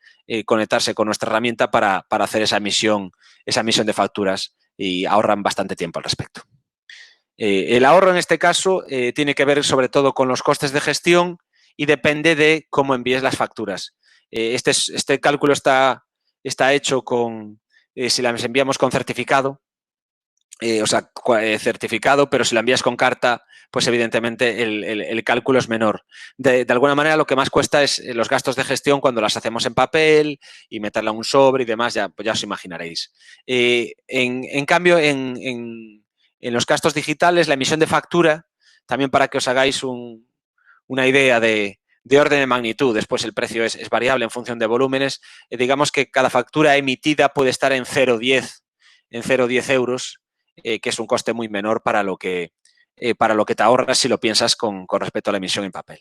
A: conectarse con nuestra herramienta para hacer esa emisión de facturas y ahorran bastante tiempo al respecto. El ahorro en este caso tiene que ver sobre todo con los costes de gestión y depende de cómo envíes las facturas. Este cálculo está hecho si las enviamos con certificado, certificado, pero si la envías con carta, pues evidentemente el cálculo es menor. De alguna manera lo que más cuesta es los gastos de gestión cuando las hacemos en papel y meterla en un sobre y demás, ya os imaginaréis. En cambio, en los gastos digitales, la emisión de factura, también para que os hagáis una idea de orden de magnitud, después el precio es variable en función de volúmenes, digamos que cada factura emitida puede estar en 0,10 euros, que es un coste muy menor para lo que te ahorras si lo piensas con respecto a la emisión en papel.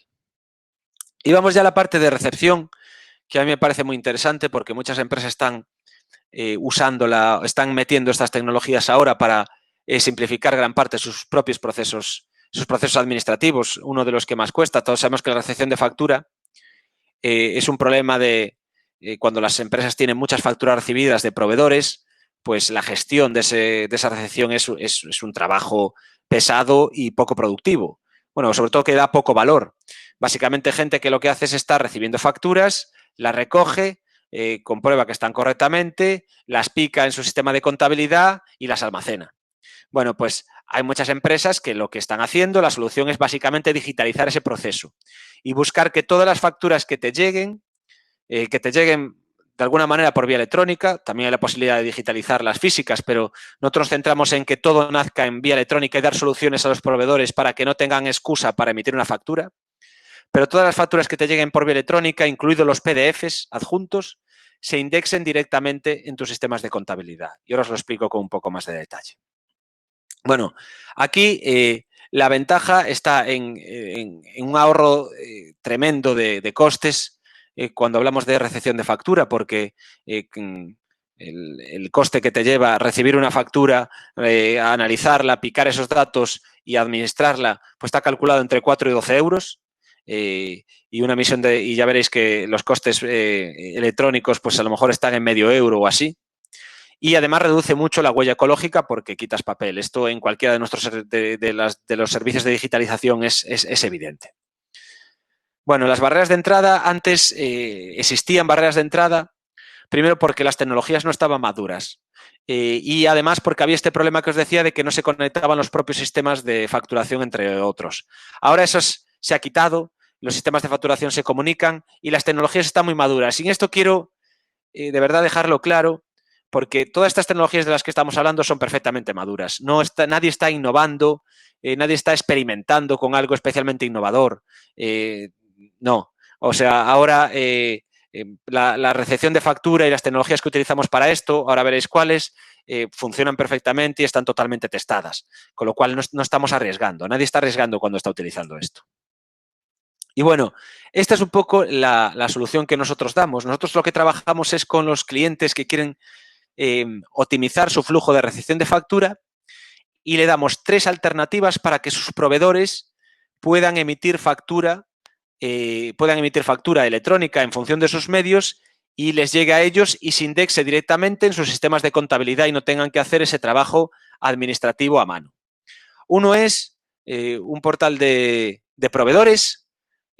A: Y vamos ya a la parte de recepción, que a mí me parece muy interesante porque muchas empresas están están metiendo estas tecnologías ahora para simplificar gran parte de sus propios procesos, sus procesos administrativos, uno de los que más cuesta. Todos sabemos que la recepción de factura es un problema de cuando las empresas tienen muchas facturas recibidas de proveedores, pues la gestión de esa recepción es un trabajo pesado y poco productivo. Bueno, sobre todo que da poco valor. Básicamente gente que lo que hace es estar recibiendo facturas, las recoge, comprueba que están correctamente, las pica en su sistema de contabilidad y las almacena. Bueno, pues hay muchas empresas que lo que están haciendo, la solución es básicamente digitalizar ese proceso y buscar que todas las facturas que te lleguen de alguna manera por vía electrónica. También hay la posibilidad de digitalizar las físicas, pero nosotros nos centramos en que todo nazca en vía electrónica y dar soluciones a los proveedores para que no tengan excusa para emitir una factura. Pero todas las facturas que te lleguen por vía electrónica, incluidos los PDFs adjuntos, se indexen directamente en tus sistemas de contabilidad. Y ahora os lo explico con un poco más de detalle. Bueno, aquí la ventaja está en un ahorro tremendo de costes cuando hablamos de recepción de factura, porque el coste que te lleva recibir una factura, analizarla, picar esos datos y administrarla, pues está calculado entre 4 y 12 euros. Y una emisión y ya veréis que los costes electrónicos pues a lo mejor están en medio euro o así. Y además reduce mucho la huella ecológica porque quitas papel. Esto en cualquiera de los servicios de digitalización es evidente. Bueno, las barreras de entrada, antes existían barreras de entrada, primero porque las tecnologías no estaban maduras y además porque había este problema que os decía de que no se conectaban los propios sistemas de facturación entre otros. Ahora eso se ha quitado, los sistemas de facturación se comunican y las tecnologías están muy maduras. Y en esto quiero de verdad dejarlo claro, porque todas estas tecnologías de las que estamos hablando son perfectamente maduras. Nadie está innovando, nadie está experimentando con algo especialmente innovador. No. O sea, ahora la recepción de factura y las tecnologías que utilizamos para esto, ahora veréis cuáles, funcionan perfectamente y están totalmente testadas. Con lo cual no estamos arriesgando. Nadie está arriesgando cuando está utilizando esto. Y bueno, esta es un poco la solución que nosotros damos. Nosotros lo que trabajamos es con los clientes que quieren optimizar su flujo de recepción de factura y le damos 3 alternativas para que sus proveedores puedan emitir factura electrónica en función de sus medios y les llegue a ellos y se indexe directamente en sus sistemas de contabilidad y no tengan que hacer ese trabajo administrativo a mano. Uno es un portal de proveedores.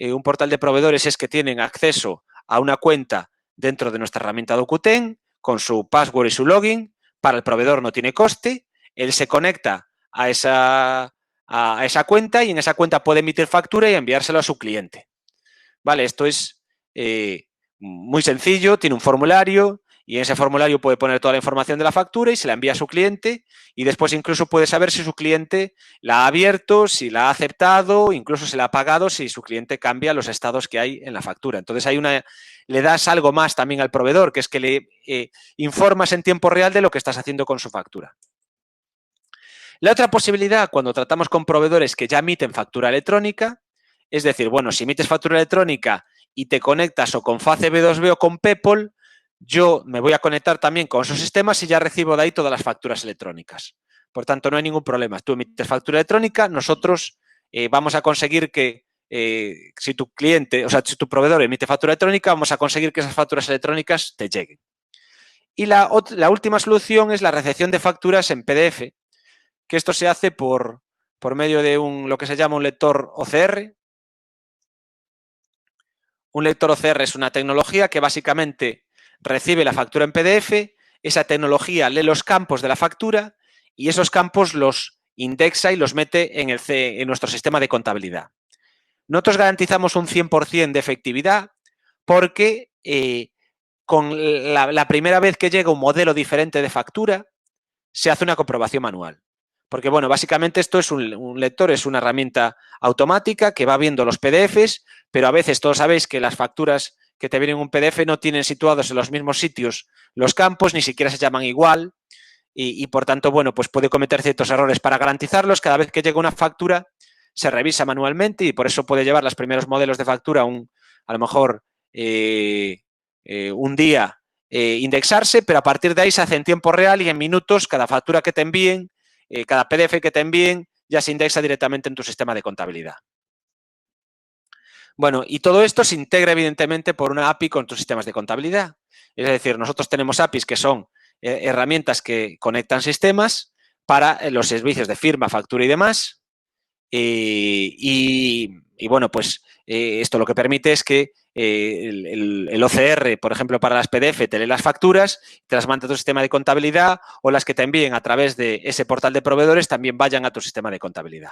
A: Un portal de proveedores es que tienen acceso a una cuenta dentro de nuestra herramienta Docuten con su password y su login. Para el proveedor no tiene coste. Él se conecta a esa cuenta y en esa cuenta puede emitir factura y enviárselo a su cliente. Vale, esto es muy sencillo, tiene un formulario y en ese formulario puede poner toda la información de la factura y se la envía a su cliente y después incluso puede saber si su cliente la ha abierto, si la ha aceptado, incluso si la ha pagado, si su cliente cambia los estados que hay en la factura. Entonces le das algo más también al proveedor, que es que le informas en tiempo real de lo que estás haciendo con su factura. La otra posibilidad, cuando tratamos con proveedores que ya emiten factura electrónica, es decir, bueno, si emites factura electrónica y te conectas o con FACE B2B o con PEPOL, yo me voy a conectar también con esos sistemas y ya recibo de ahí todas las facturas electrónicas. Por tanto, no hay ningún problema. Tú emites factura electrónica, nosotros vamos a conseguir que si tu cliente, o sea, si tu proveedor emite factura electrónica, vamos a conseguir que esas facturas electrónicas te lleguen. Y la última solución es la recepción de facturas en PDF, que esto se hace por medio de lo que se llama un lector OCR. Un lector OCR es una tecnología que básicamente recibe la factura en PDF, esa tecnología lee los campos de la factura y esos campos los indexa y los mete en nuestro sistema de contabilidad. Nosotros garantizamos un 100% de efectividad porque con la primera vez que llega un modelo diferente de factura, se hace una comprobación manual. Porque, bueno, básicamente esto es un lector, es una herramienta automática que va viendo los PDFs, pero a veces todos sabéis que las facturas que te vienen en un PDF no tienen situados en los mismos sitios los campos, ni siquiera se llaman igual y por tanto, bueno, pues puede cometer ciertos errores. Para garantizarlos, cada vez que llega una factura se revisa manualmente y por eso puede llevar los primeros modelos de factura a lo mejor un día indexarse, pero a partir de ahí se hace en tiempo real y en minutos cada factura que te envíen, cada PDF que te envíen, ya se indexa directamente en tu sistema de contabilidad. Bueno, y todo esto se integra evidentemente por una API con tus sistemas de contabilidad. Es decir, nosotros tenemos APIs que son herramientas que conectan sistemas para los servicios de firma, factura y demás. Y bueno, pues esto lo que permite es que el OCR, por ejemplo, para las PDF, te lee las facturas, te las manda a tu sistema de contabilidad, o las que te envíen a través de ese portal de proveedores también vayan a tu sistema de contabilidad.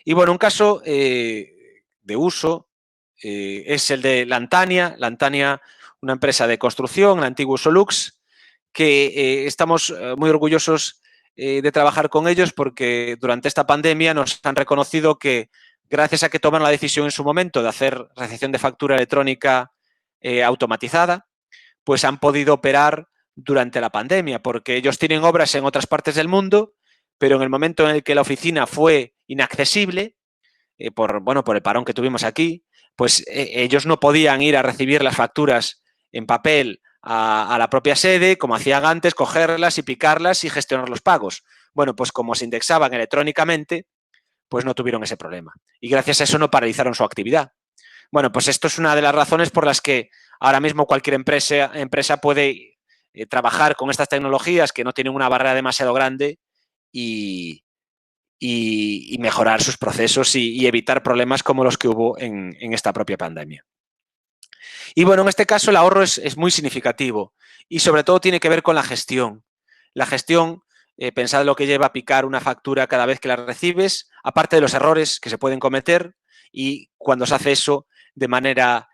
A: Y bueno, un caso de uso es el de Lantania. Lantania, una empresa de construcción, el antiguo Solux, que estamos muy orgullosos de trabajar con ellos porque durante esta pandemia nos han reconocido que gracias a que tomaron la decisión en su momento de hacer recepción de factura electrónica automatizada, pues han podido operar durante la pandemia, porque ellos tienen obras en otras partes del mundo, pero en el momento en el que la oficina fue inaccesible, por el parón que tuvimos aquí, pues ellos no podían ir a recibir las facturas en papel a la propia sede, como hacían antes, cogerlas y picarlas y gestionar los pagos. Bueno, pues como se indexaban electrónicamente, pues no tuvieron ese problema. Y gracias a eso no paralizaron su actividad. Bueno, pues esto es una de las razones por las que ahora mismo cualquier empresa puede trabajar con estas tecnologías que no tienen una barrera demasiado grande y mejorar sus procesos y evitar problemas como los que hubo en esta propia pandemia. Y bueno, en este caso el ahorro es muy significativo y sobre todo tiene que ver con la gestión. La gestión, pensad lo que lleva a picar una factura cada vez que la recibes, aparte de los errores que se pueden cometer, y cuando se hace eso de manera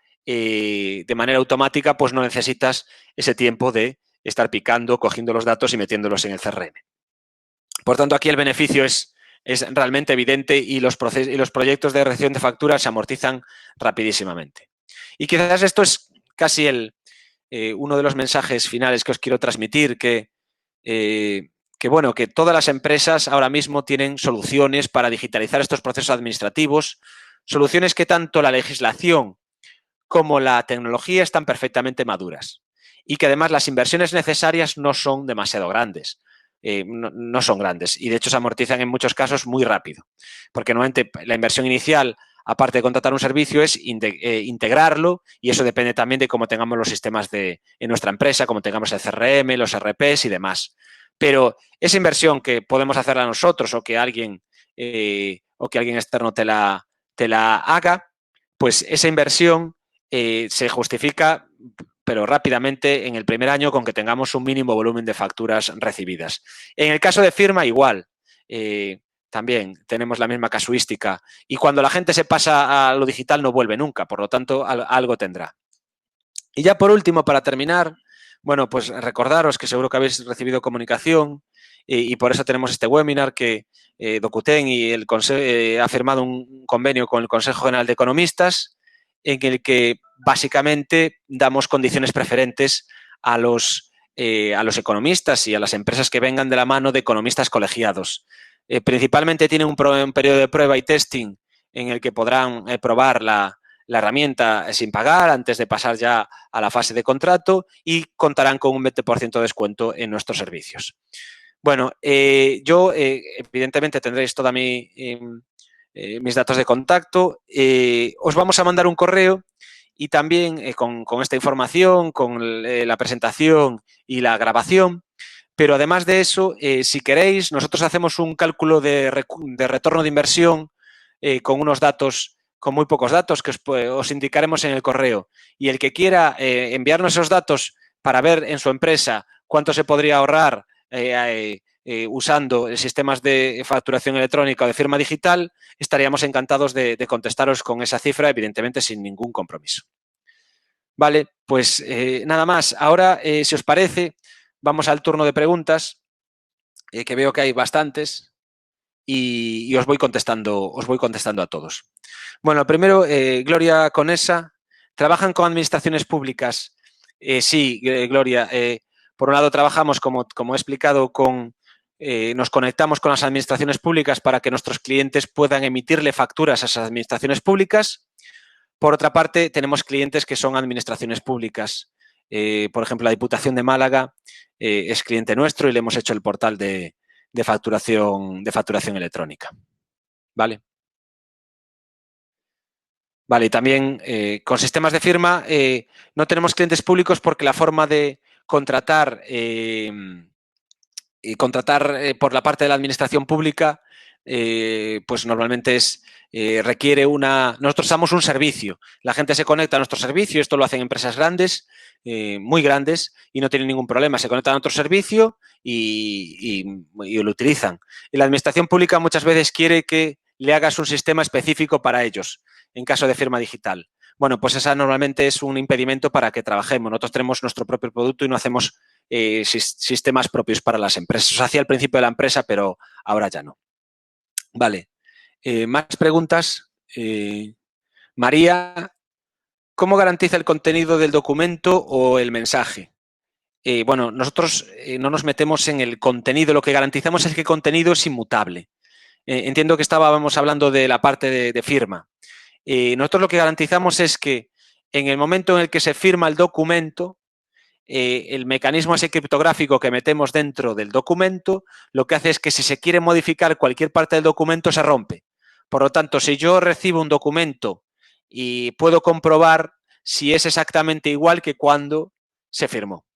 A: automática, pues no necesitas ese tiempo de estar picando, cogiendo los datos y metiéndolos en el CRM. Por tanto, aquí el beneficio es realmente evidente y los proyectos de recepción de facturas se amortizan rapidísimamente. Y quizás esto es casi uno de los mensajes finales que os quiero transmitir, que todas las empresas ahora mismo tienen soluciones para digitalizar estos procesos administrativos, soluciones que tanto la legislación como la tecnología están perfectamente maduras y que además las inversiones necesarias no son demasiado grandes. No son grandes y de hecho se amortizan en muchos casos muy rápido, porque normalmente la inversión inicial, aparte de contratar un servicio, es integrarlo, y eso depende también de cómo tengamos los sistemas en nuestra empresa, cómo tengamos el CRM, los RPs y demás. Pero esa inversión que podemos hacerla nosotros o que alguien externo te la haga, pues esa inversión se justifica pero rápidamente en el primer año con que tengamos un mínimo volumen de facturas recibidas. En el caso de firma, igual. También tenemos la misma casuística. Y cuando la gente se pasa a lo digital no vuelve nunca, por lo tanto, algo tendrá. Y ya por último, para terminar, bueno, pues recordaros que seguro que habéis recibido comunicación y por eso tenemos este webinar que Docuten y el ha firmado un convenio con el Consejo General de Economistas en el que básicamente damos condiciones preferentes a los economistas y a las empresas que vengan de la mano de economistas colegiados. Principalmente tienen un periodo de prueba y testing en el que podrán probar la herramienta sin pagar antes de pasar ya a la fase de contrato y contarán con un 20% de descuento en nuestros servicios. Bueno, yo evidentemente tendréis toda mis datos de contacto. Os vamos a mandar un correo y también con esta información, con la presentación y la grabación. Pero además de eso, si queréis, nosotros hacemos un cálculo de retorno de inversión con unos datos, con muy pocos datos que os indicaremos en el correo. Y el que quiera enviarnos esos datos para ver en su empresa cuánto se podría ahorrar usando sistemas de facturación electrónica o de firma digital, estaríamos encantados de contestaros con esa cifra, evidentemente sin ningún compromiso. Vale, pues nada más. Ahora, si os parece, vamos al turno de preguntas, que veo que hay bastantes y os voy contestando a todos. Bueno, primero, Gloria Conesa, ¿trabajan con administraciones públicas? Sí, Gloria. Por un lado, trabajamos, como he explicado, nos conectamos con las administraciones públicas para que nuestros clientes puedan emitirle facturas a esas administraciones públicas. Por otra parte, tenemos clientes que son administraciones públicas. Por ejemplo, la Diputación de Málaga es cliente nuestro y le hemos hecho el portal de facturación electrónica. ¿Vale? Vale, y también con sistemas de firma no tenemos clientes públicos porque la forma de contratar por la parte de la administración pública pues normalmente requiere nosotros damos un servicio, la gente se conecta a nuestro servicio, esto lo hacen empresas grandes, muy grandes y no tienen ningún problema, se conectan a otro servicio y lo utilizan. Y la administración pública muchas veces quiere que le hagas un sistema específico para ellos, en caso de firma digital. Bueno, pues esa normalmente es un impedimento para que trabajemos. Nosotros tenemos nuestro propio producto y no hacemos sistemas propios para las empresas. Eso se hacía al principio de la empresa, pero ahora ya no. Vale. Más preguntas. María, ¿cómo garantiza el contenido del documento o el mensaje? Bueno, nosotros no nos metemos en el contenido. Lo que garantizamos es que el contenido es inmutable. Entiendo que estábamos hablando de la parte de firma. Nosotros lo que garantizamos es que en el momento en el que se firma el documento, el mecanismo ese criptográfico que metemos dentro del documento, lo que hace es que si se quiere modificar cualquier parte del documento, se rompe. Por lo tanto, si yo recibo un documento y puedo comprobar si es exactamente igual que cuando se firmó.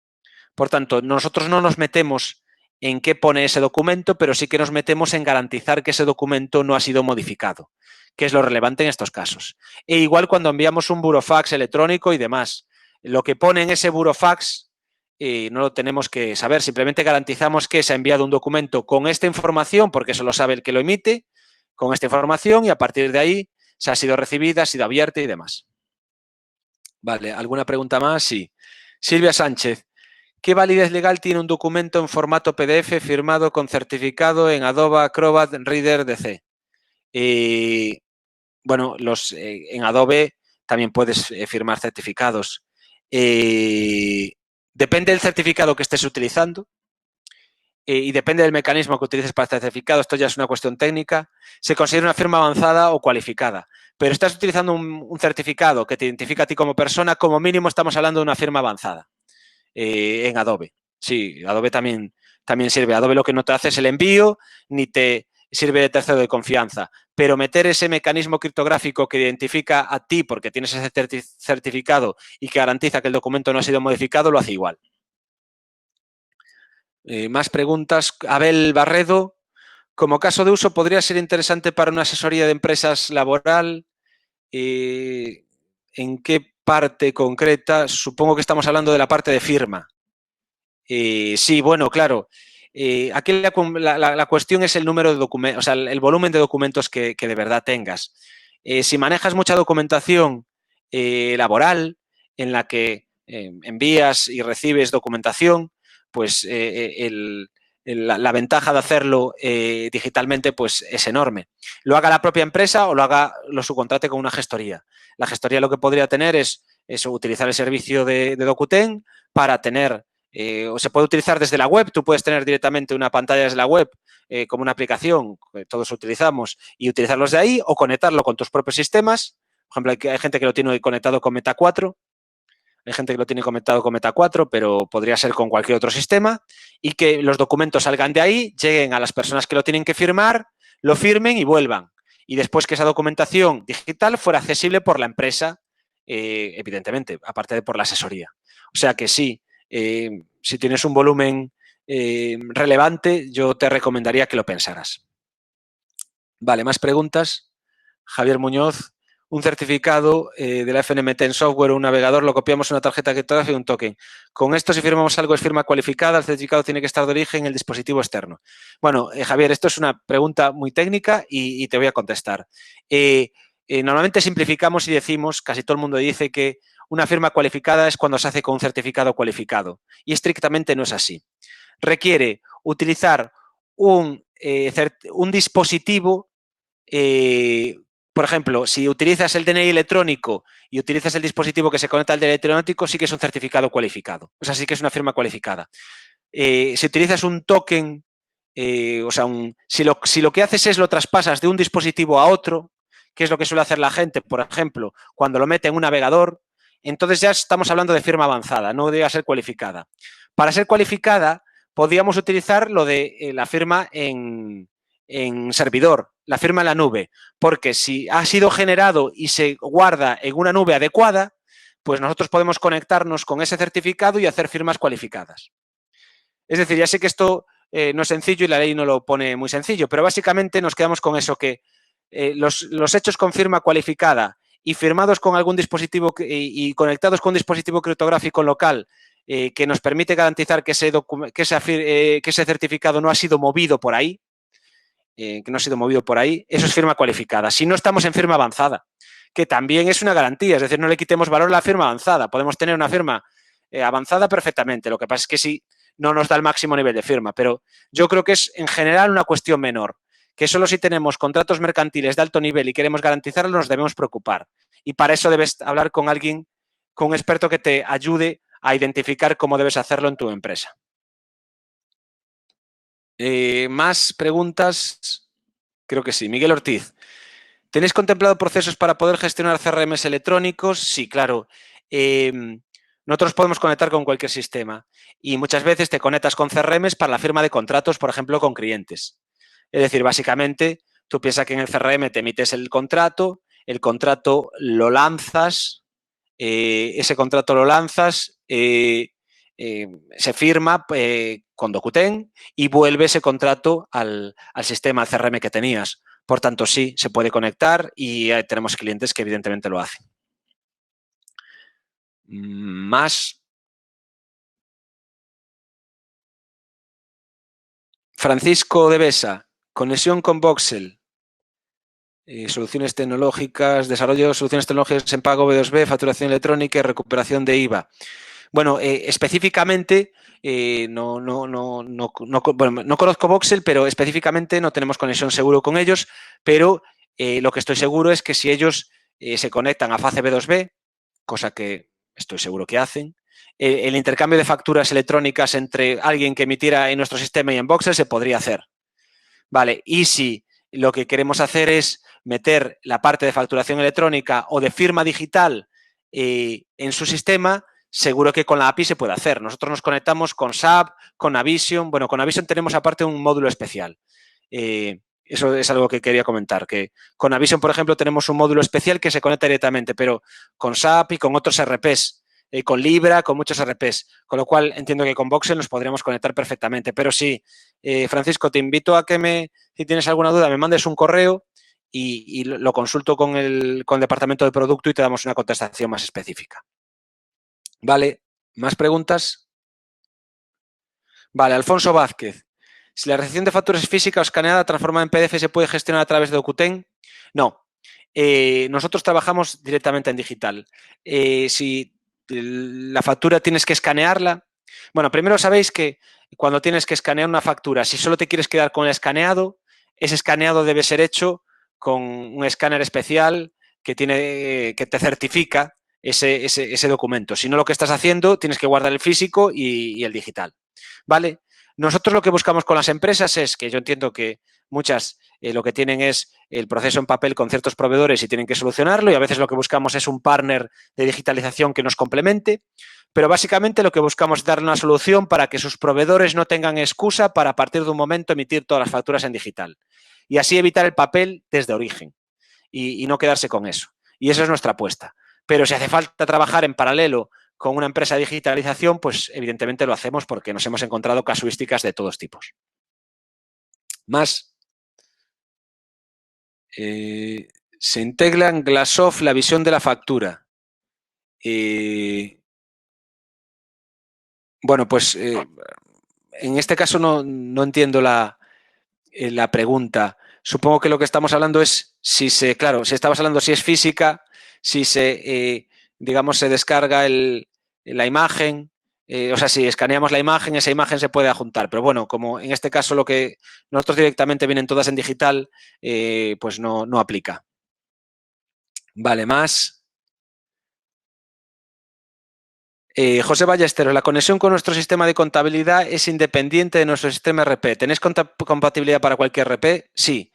A: Por tanto, nosotros no nos metemos en qué pone ese documento, pero sí que nos metemos en garantizar que ese documento no ha sido modificado, que es lo relevante en estos casos. E igual cuando enviamos un burofax electrónico y demás. Lo que pone en ese burofax no lo tenemos que saber, simplemente garantizamos que se ha enviado un documento con esta información, porque eso lo sabe el que lo emite, con esta información y a partir de ahí se ha sido recibida, ha sido abierta y demás. Vale, ¿alguna pregunta más? Sí. Silvia Sánchez, ¿qué validez legal tiene un documento en formato PDF firmado con certificado en Adobe Acrobat Reader DC? Bueno, en Adobe también puedes firmar certificados. Depende del certificado que estés utilizando y depende del mecanismo que utilices para el certificado, esto ya es una cuestión técnica, se considera una firma avanzada o cualificada. Pero estás utilizando un certificado que te identifica a ti como persona, como mínimo estamos hablando de una firma avanzada en Adobe. Sí, Adobe también sirve. Adobe lo que no te hace es el envío, ni te sirve de tercero de confianza. Pero meter ese mecanismo criptográfico que identifica a ti porque tienes ese certificado y que garantiza que el documento no ha sido modificado, lo hace igual. Más preguntas. Abel Barredo, como caso de uso, ¿podría ser interesante para una asesoría de empresas laboral? ¿En qué parte concreta? Supongo que estamos hablando de la parte de firma. Sí, bueno, claro. Aquí la cuestión es el número de documentos, o sea, el volumen de documentos que de verdad tengas. Si manejas mucha documentación laboral en la que envías y recibes documentación, pues la ventaja de hacerlo digitalmente pues es enorme. Lo haga la propia empresa o lo subcontrate con una gestoría. La gestoría lo que podría tener es utilizar el servicio de Docuten para tener o se puede utilizar desde la web, tú puedes tener directamente una pantalla desde la web como una aplicación que todos utilizamos y utilizarlos de ahí o conectarlo con tus propios sistemas. Por ejemplo, hay gente que lo tiene conectado con Meta 4, hay gente que lo tiene conectado con Meta 4, pero podría ser con cualquier otro sistema y que los documentos salgan de ahí, lleguen a las personas que lo tienen que firmar, lo firmen y vuelvan. Y después que esa documentación digital fuera accesible por la empresa, evidentemente, aparte de por la asesoría. O sea que sí, si tienes un volumen relevante, yo te recomendaría que lo pensaras. Vale, más preguntas. Javier Muñoz, un certificado de la FNMT en software o un navegador, lo copiamos en una tarjeta criptográfica y un token. Con esto, si firmamos algo, es firma cualificada, el certificado tiene que estar de origen en el dispositivo externo. Bueno, Javier, esto es una pregunta muy técnica y te voy a contestar. Normalmente simplificamos y decimos, casi todo el mundo dice que una firma cualificada es cuando se hace con un certificado cualificado y estrictamente no es así. Requiere utilizar un dispositivo, por ejemplo, si utilizas el DNI electrónico y utilizas el dispositivo que se conecta al DNI electrónico, sí que es un certificado cualificado, o sea, sí que es una firma cualificada. Si utilizas un token, o sea, si lo que haces es lo traspasas de un dispositivo a otro, que es lo que suele hacer la gente, por ejemplo, cuando lo mete en un navegador, entonces ya estamos hablando de firma avanzada, no debe ser cualificada. Para ser cualificada, podríamos utilizar lo de la firma en servidor, la firma en la nube, porque si ha sido generado y se guarda en una nube adecuada, pues nosotros podemos conectarnos con ese certificado y hacer firmas cualificadas. Es decir, ya sé que esto no es sencillo y la ley no lo pone muy sencillo, pero básicamente nos quedamos con eso, que los hechos con firma cualificada y firmados con algún dispositivo y conectados con un dispositivo criptográfico local que nos permite garantizar que ese certificado no ha sido movido por ahí, eso es firma cualificada. Si no estamos en firma avanzada, que también es una garantía, es decir, no le quitemos valor a la firma avanzada. Podemos tener una firma avanzada perfectamente. Lo que pasa es que sí no nos da el máximo nivel de firma, pero yo creo que es en general una cuestión menor, que solo si tenemos contratos mercantiles de alto nivel y queremos garantizarlos nos debemos preocupar. Y para eso debes hablar con alguien, con un experto que te ayude a identificar cómo debes hacerlo en tu empresa. ¿Más preguntas? Creo que sí. Miguel Ortiz. ¿Tenéis contemplado procesos para poder gestionar CRMs electrónicos? Sí, claro. Nosotros podemos conectar con cualquier sistema y muchas veces te conectas con CRMs para la firma de contratos, por ejemplo, con clientes. Es decir, básicamente, tú piensas que en el CRM te emites el contrato lo lanzas, ese contrato lo lanzas, se firma con Docuten y vuelve ese contrato al sistema, al CRM que tenías. Por tanto, sí, se puede conectar y tenemos clientes que evidentemente lo hacen. Más. Francisco de Besa, conexión con Voxel. Soluciones tecnológicas, desarrollo de soluciones tecnológicas en pago B2B, facturación electrónica y recuperación de IVA. Bueno, específicamente, bueno, no conozco Voxel, pero específicamente no tenemos conexión seguro con ellos, pero lo que estoy seguro es que si ellos se conectan a fase B2B, cosa que estoy seguro que hacen, el intercambio de facturas electrónicas entre alguien que emitiera en nuestro sistema y en Voxel se podría hacer. Vale, y si lo que queremos hacer es meter la parte de facturación electrónica o de firma digital en su sistema, seguro que con la API se puede hacer. Nosotros nos conectamos con SAP, con Navision. Bueno, con Navision tenemos aparte un módulo especial. Eso es algo que quería comentar, que con Navision, por ejemplo, tenemos un módulo especial que se conecta directamente, pero con SAP y con otros RPs, con Libra, con muchos RPs, con lo cual entiendo que con Voxel nos podríamos conectar perfectamente. Pero sí, Francisco, te invito a que si tienes alguna duda, me mandes un correo y lo consulto con el departamento de producto y te damos una contestación más específica. Vale, ¿más preguntas? Vale, Alfonso Vázquez. Si la recepción de facturas es física o escaneada, transformada en PDF, ¿se puede gestionar a través de Docuten? No. Nosotros trabajamos directamente en digital. Si la factura tienes que escanearla, bueno, primero sabéis que cuando tienes que escanear una factura, si solo te quieres quedar con el escaneado, ese escaneado debe ser hecho con un escáner especial que te certifica ese documento. Si no, lo que estás haciendo, tienes que guardar el físico y el digital. ¿Vale? Nosotros lo que buscamos con las empresas es que yo entiendo que muchas lo que tienen es el proceso en papel con ciertos proveedores y tienen que solucionarlo, y a veces lo que buscamos es un partner de digitalización que nos complemente, pero básicamente lo que buscamos es darle una solución para que sus proveedores no tengan excusa para a partir de un momento emitir todas las facturas en digital y así evitar el papel desde origen y no quedarse con eso. Y esa es nuestra apuesta. Pero si hace falta trabajar en paralelo con una empresa de digitalización, pues evidentemente lo hacemos porque nos hemos encontrado casuísticas de todos tipos. Más. Se integra en Glasssoft la visión de la factura. Bueno, pues en este caso no entiendo la pregunta. Supongo que lo que estamos hablando es si estamos hablando si es física, si digamos, se descarga la imagen, o sea, si escaneamos la imagen, esa imagen se puede adjuntar. Pero bueno, como en este caso lo que nosotros directamente vienen todas en digital, pues no aplica. Vale, más. José Ballesteros, la conexión con nuestro sistema de contabilidad es independiente de nuestro sistema RP. ¿Tenéis compatibilidad para cualquier RP? Sí,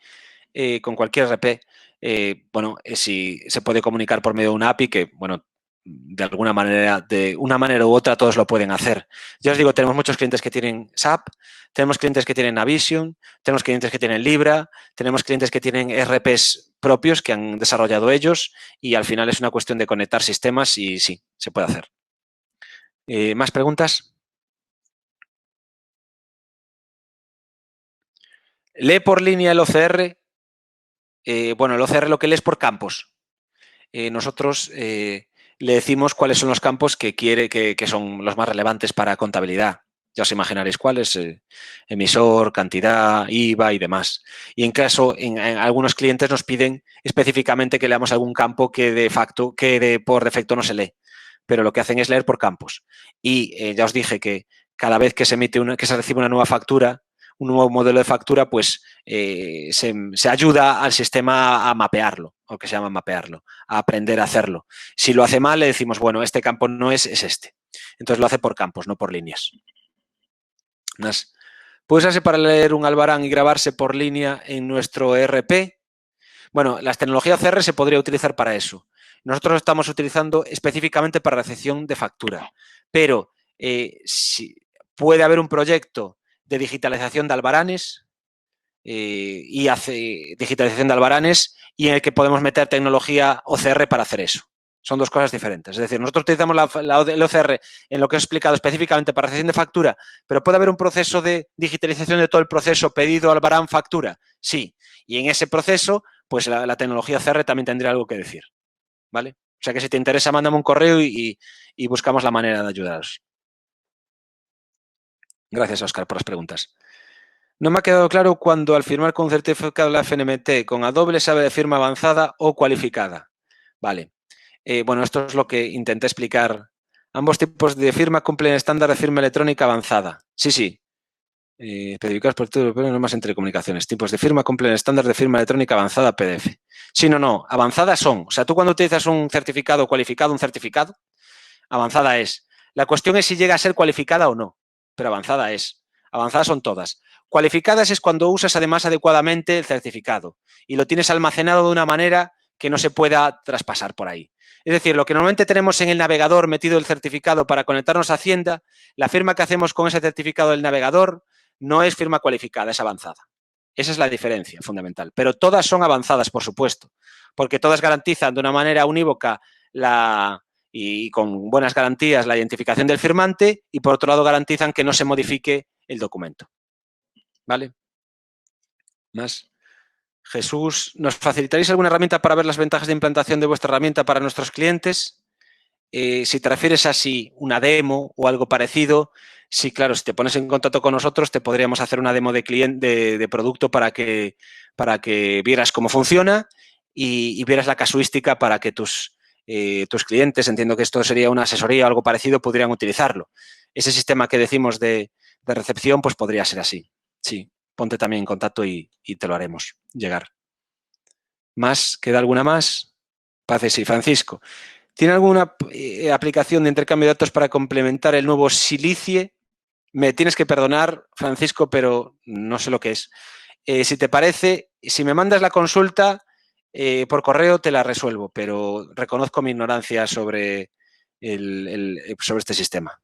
A: con cualquier RP. si se puede comunicar por medio de una API que, bueno, de alguna manera, de una manera u otra, todos lo pueden hacer. Ya os digo, tenemos muchos clientes que tienen SAP, tenemos clientes que tienen Navision, tenemos clientes que tienen Libra, tenemos clientes que tienen ERPs propios que han desarrollado ellos y al final es una cuestión de conectar sistemas y sí, se puede hacer. ¿Más preguntas? ¿Lee por línea el OCR? Bueno, el OCR lo que lee es por campos. Nosotros le decimos cuáles son los campos que quiere que son los más relevantes para contabilidad. Ya os imaginaréis cuáles, emisor, cantidad, IVA y demás. Y en algunos clientes nos piden específicamente que leamos algún campo que por defecto no se lee. Pero lo que hacen es leer por campos. Y ya os dije que cada vez que se recibe una nueva factura, un nuevo modelo de factura, pues se ayuda al sistema a mapearlo, o que se llama mapearlo, a aprender a hacerlo. Si lo hace mal, le decimos, bueno, este campo no es este. Entonces lo hace por campos, no por líneas. Más. ¿Puede usarse para leer un albarán y grabarse por línea en nuestro ERP? Bueno, las tecnologías OCR se podría utilizar para eso. Nosotros lo estamos utilizando específicamente para recepción de factura, pero si puede haber un proyecto de digitalización de albaranes y hace digitalización de albaranes y en el que podemos meter tecnología OCR para hacer eso. Son dos cosas diferentes. Es decir, nosotros utilizamos el OCR en lo que he explicado específicamente para recepción de factura, pero ¿puede haber un proceso de digitalización de todo el proceso pedido, albarán, factura? Sí. Y en ese proceso, pues la tecnología OCR también tendría algo que decir. ¿Vale? O sea que si te interesa, mándame un correo y buscamos la manera de ayudaros. Gracias, Óscar, por las preguntas. No me ha quedado claro cuando al firmar con un certificado de la FNMT con Adobe sabe de firma avanzada o cualificada. Vale. Bueno, esto es lo que intenté explicar. Ambos tipos de firma cumplen el estándar de firma electrónica avanzada. Sí, sí. Especificados por todo europeo, normas entre comunicaciones. Tipos de firma cumplen el estándar de firma electrónica avanzada PDF. Sí, no. Avanzadas son. O sea, tú cuando utilizas un certificado cualificado, un certificado, avanzada es. La cuestión es si llega a ser cualificada o no, pero avanzada es. Avanzadas son todas. Cualificadas es cuando usas además adecuadamente el certificado y lo tienes almacenado de una manera que no se pueda traspasar por ahí. Es decir, lo que normalmente tenemos en el navegador metido el certificado para conectarnos a Hacienda, la firma que hacemos con ese certificado del navegador no es firma cualificada, es avanzada. Esa es la diferencia fundamental. Pero todas son avanzadas, por supuesto, porque todas garantizan de una manera unívoca y con buenas garantías la identificación del firmante y, por otro lado, garantizan que no se modifique el documento. ¿Vale? Más. Jesús, ¿nos facilitaréis alguna herramienta para ver las ventajas de implantación de vuestra herramienta para nuestros clientes? Si te refieres a si una demo o algo parecido, sí, claro, si te pones en contacto con nosotros, te podríamos hacer una demo de producto para que vieras cómo funciona y vieras la casuística para que tus clientes, entiendo que esto sería una asesoría o algo parecido, podrían utilizarlo. Ese sistema que decimos de recepción, pues podría ser así. Sí, ponte también en contacto y te lo haremos llegar. ¿Más? ¿Queda alguna más? Parece sí, Francisco. ¿Tiene alguna aplicación de intercambio de datos para complementar el nuevo Silicie? Me tienes que perdonar, Francisco, pero no sé lo que es. Si te parece, si me mandas la consulta por correo, te la resuelvo, pero reconozco mi ignorancia sobre este sistema.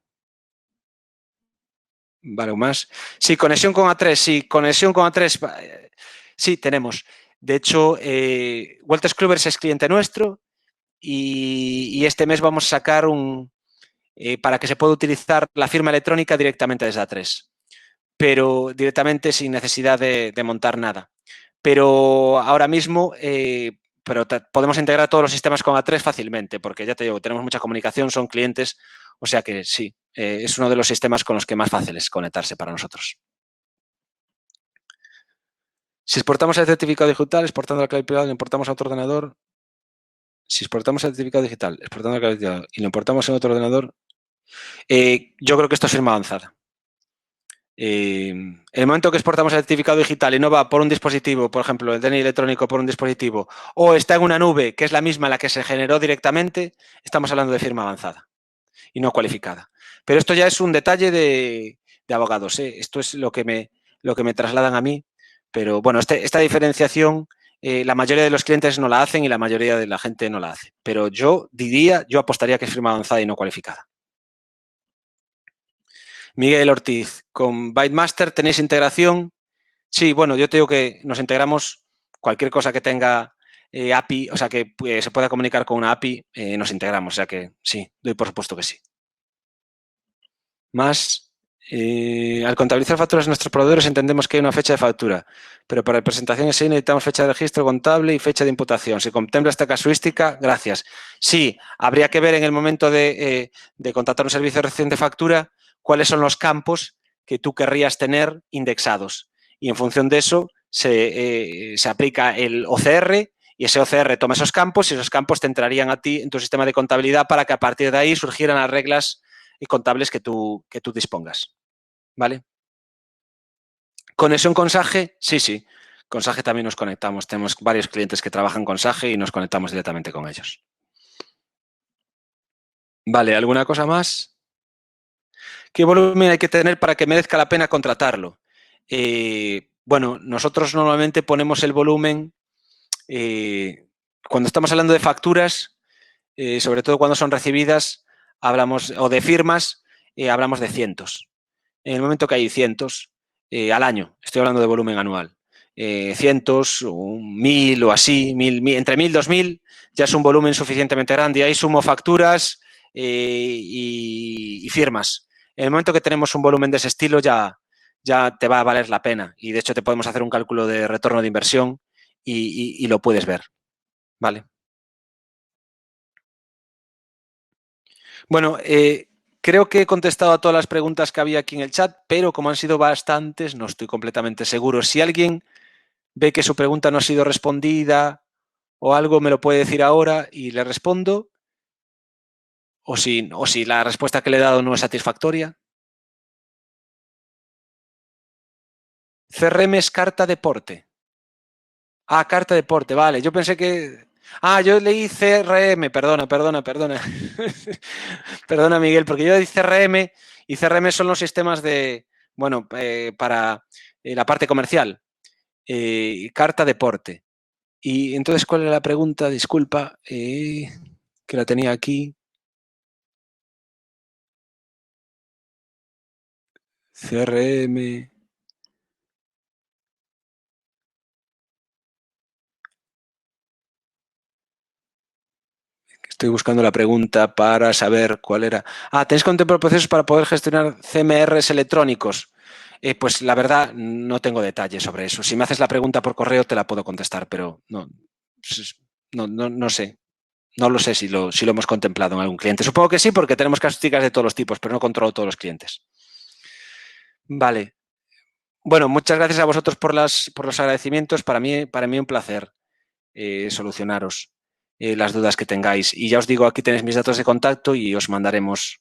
A: Vale, más. Sí, conexión con A3, sí, conexión con A3. Sí, tenemos. De hecho, Wolters Kluwer es cliente nuestro y este mes vamos a sacar para que se pueda utilizar la firma electrónica directamente desde A3, pero directamente sin necesidad de montar nada. Pero ahora mismo podemos integrar todos los sistemas con A3 fácilmente, porque ya te digo, tenemos mucha comunicación, son clientes, o sea que sí, es uno de los sistemas con los que más fácil es conectarse para nosotros. Si exportamos el certificado digital, exportando la clave privada, lo importamos a otro ordenador. Si exportamos el certificado digital, exportando la clave privada y lo importamos en otro ordenador, yo creo que esto es firma avanzada. El momento que exportamos el certificado digital y no va por un dispositivo, por ejemplo, el DNI electrónico por un dispositivo, o está en una nube que es la misma en la que se generó directamente, estamos hablando de firma avanzada y no cualificada. Pero esto ya es un detalle de abogados, ¿eh? Esto es lo que me trasladan a mí. Pero bueno, esta diferenciación la mayoría de los clientes no la hacen y la mayoría de la gente no la hace. Pero yo apostaría que es firma avanzada y no cualificada. Miguel Ortiz, con Bytemaster tenéis integración. Sí, bueno, yo te digo que nos integramos cualquier cosa que tenga API, o sea, que se pueda comunicar con una API, nos integramos. O sea que sí, doy por supuesto que sí. Más, al contabilizar facturas de nuestros proveedores entendemos que hay una fecha de factura, pero para la presentación SI necesitamos fecha de registro contable y fecha de imputación. Si contempla esta casuística, gracias. Sí, habría que ver en el momento de contratar un servicio de recepción de factura cuáles son los campos que tú querrías tener indexados. Y en función de eso se aplica el OCR y ese OCR toma esos campos y esos campos te entrarían a ti en tu sistema de contabilidad para que a partir de ahí surgieran las reglas y contables que tú dispongas. ¿Vale? ¿Conexión con Sage? Sí, sí. Con Sage también nos conectamos. Tenemos varios clientes que trabajan con Sage y nos conectamos directamente con ellos. Vale, ¿alguna cosa más? ¿Qué volumen hay que tener para que merezca la pena contratarlo? Bueno, nosotros normalmente ponemos el volumen cuando estamos hablando de facturas, sobre todo cuando son recibidas, hablamos, o de firmas, hablamos de cientos. En el momento que hay cientos al año, estoy hablando de volumen anual, cientos, 1000 o así, entre 1000 y 2000, ya es un volumen suficientemente grande. Ahí sumo facturas y firmas. En el momento que tenemos un volumen de ese estilo, ya te va a valer la pena. Y de hecho, te podemos hacer un cálculo de retorno de inversión y lo puedes ver. ¿Vale? Bueno, creo que he contestado a todas las preguntas que había aquí en el chat, pero como han sido bastantes, no estoy completamente seguro. Si alguien ve que su pregunta no ha sido respondida o algo, me lo puede decir ahora y le respondo. O si la respuesta que le he dado no es satisfactoria. CRM es carta deporte. Ah, carta deporte, vale. Yo pensé que... Ah, yo leí CRM, perdona. Perdona, Miguel, porque yo leí CRM y CRM son los sistemas de, bueno, para la parte comercial. Carta deporte. Y entonces, ¿cuál era la pregunta? Disculpa, que la tenía aquí. CRM. Estoy buscando la pregunta para saber cuál era. Ah, ¿tenéis contemplado procesos para poder gestionar CMRs electrónicos? Pues la verdad, no tengo detalles sobre eso. Si me haces la pregunta por correo, te la puedo contestar, pero no sé. No lo sé si lo hemos contemplado en algún cliente. Supongo que sí, porque tenemos casuísticas de todos los tipos, pero no controlo todos los clientes. Vale. Bueno, muchas gracias a vosotros por los agradecimientos. Para mí un placer solucionaros las dudas que tengáis. Y ya os digo, aquí tenéis mis datos de contacto y os mandaremos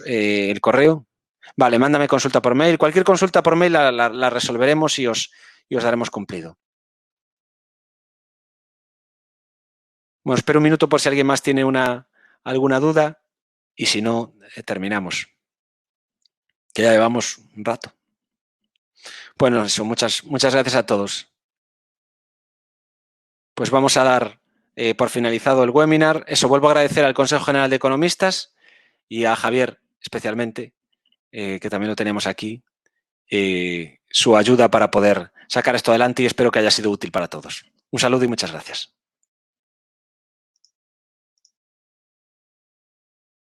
A: el correo. Vale, mándame consulta por mail. Cualquier consulta por mail la resolveremos y os daremos cumplido. Bueno, espero un minuto por si alguien más tiene alguna duda y si no, terminamos. Que ya llevamos un rato. Bueno, eso, muchas gracias a todos. Pues vamos a dar por finalizado el webinar. Eso, vuelvo a agradecer al Consejo General de Economistas y a Javier especialmente, que también lo tenemos aquí, su ayuda para poder sacar esto adelante y espero que haya sido útil para todos. Un saludo y muchas gracias.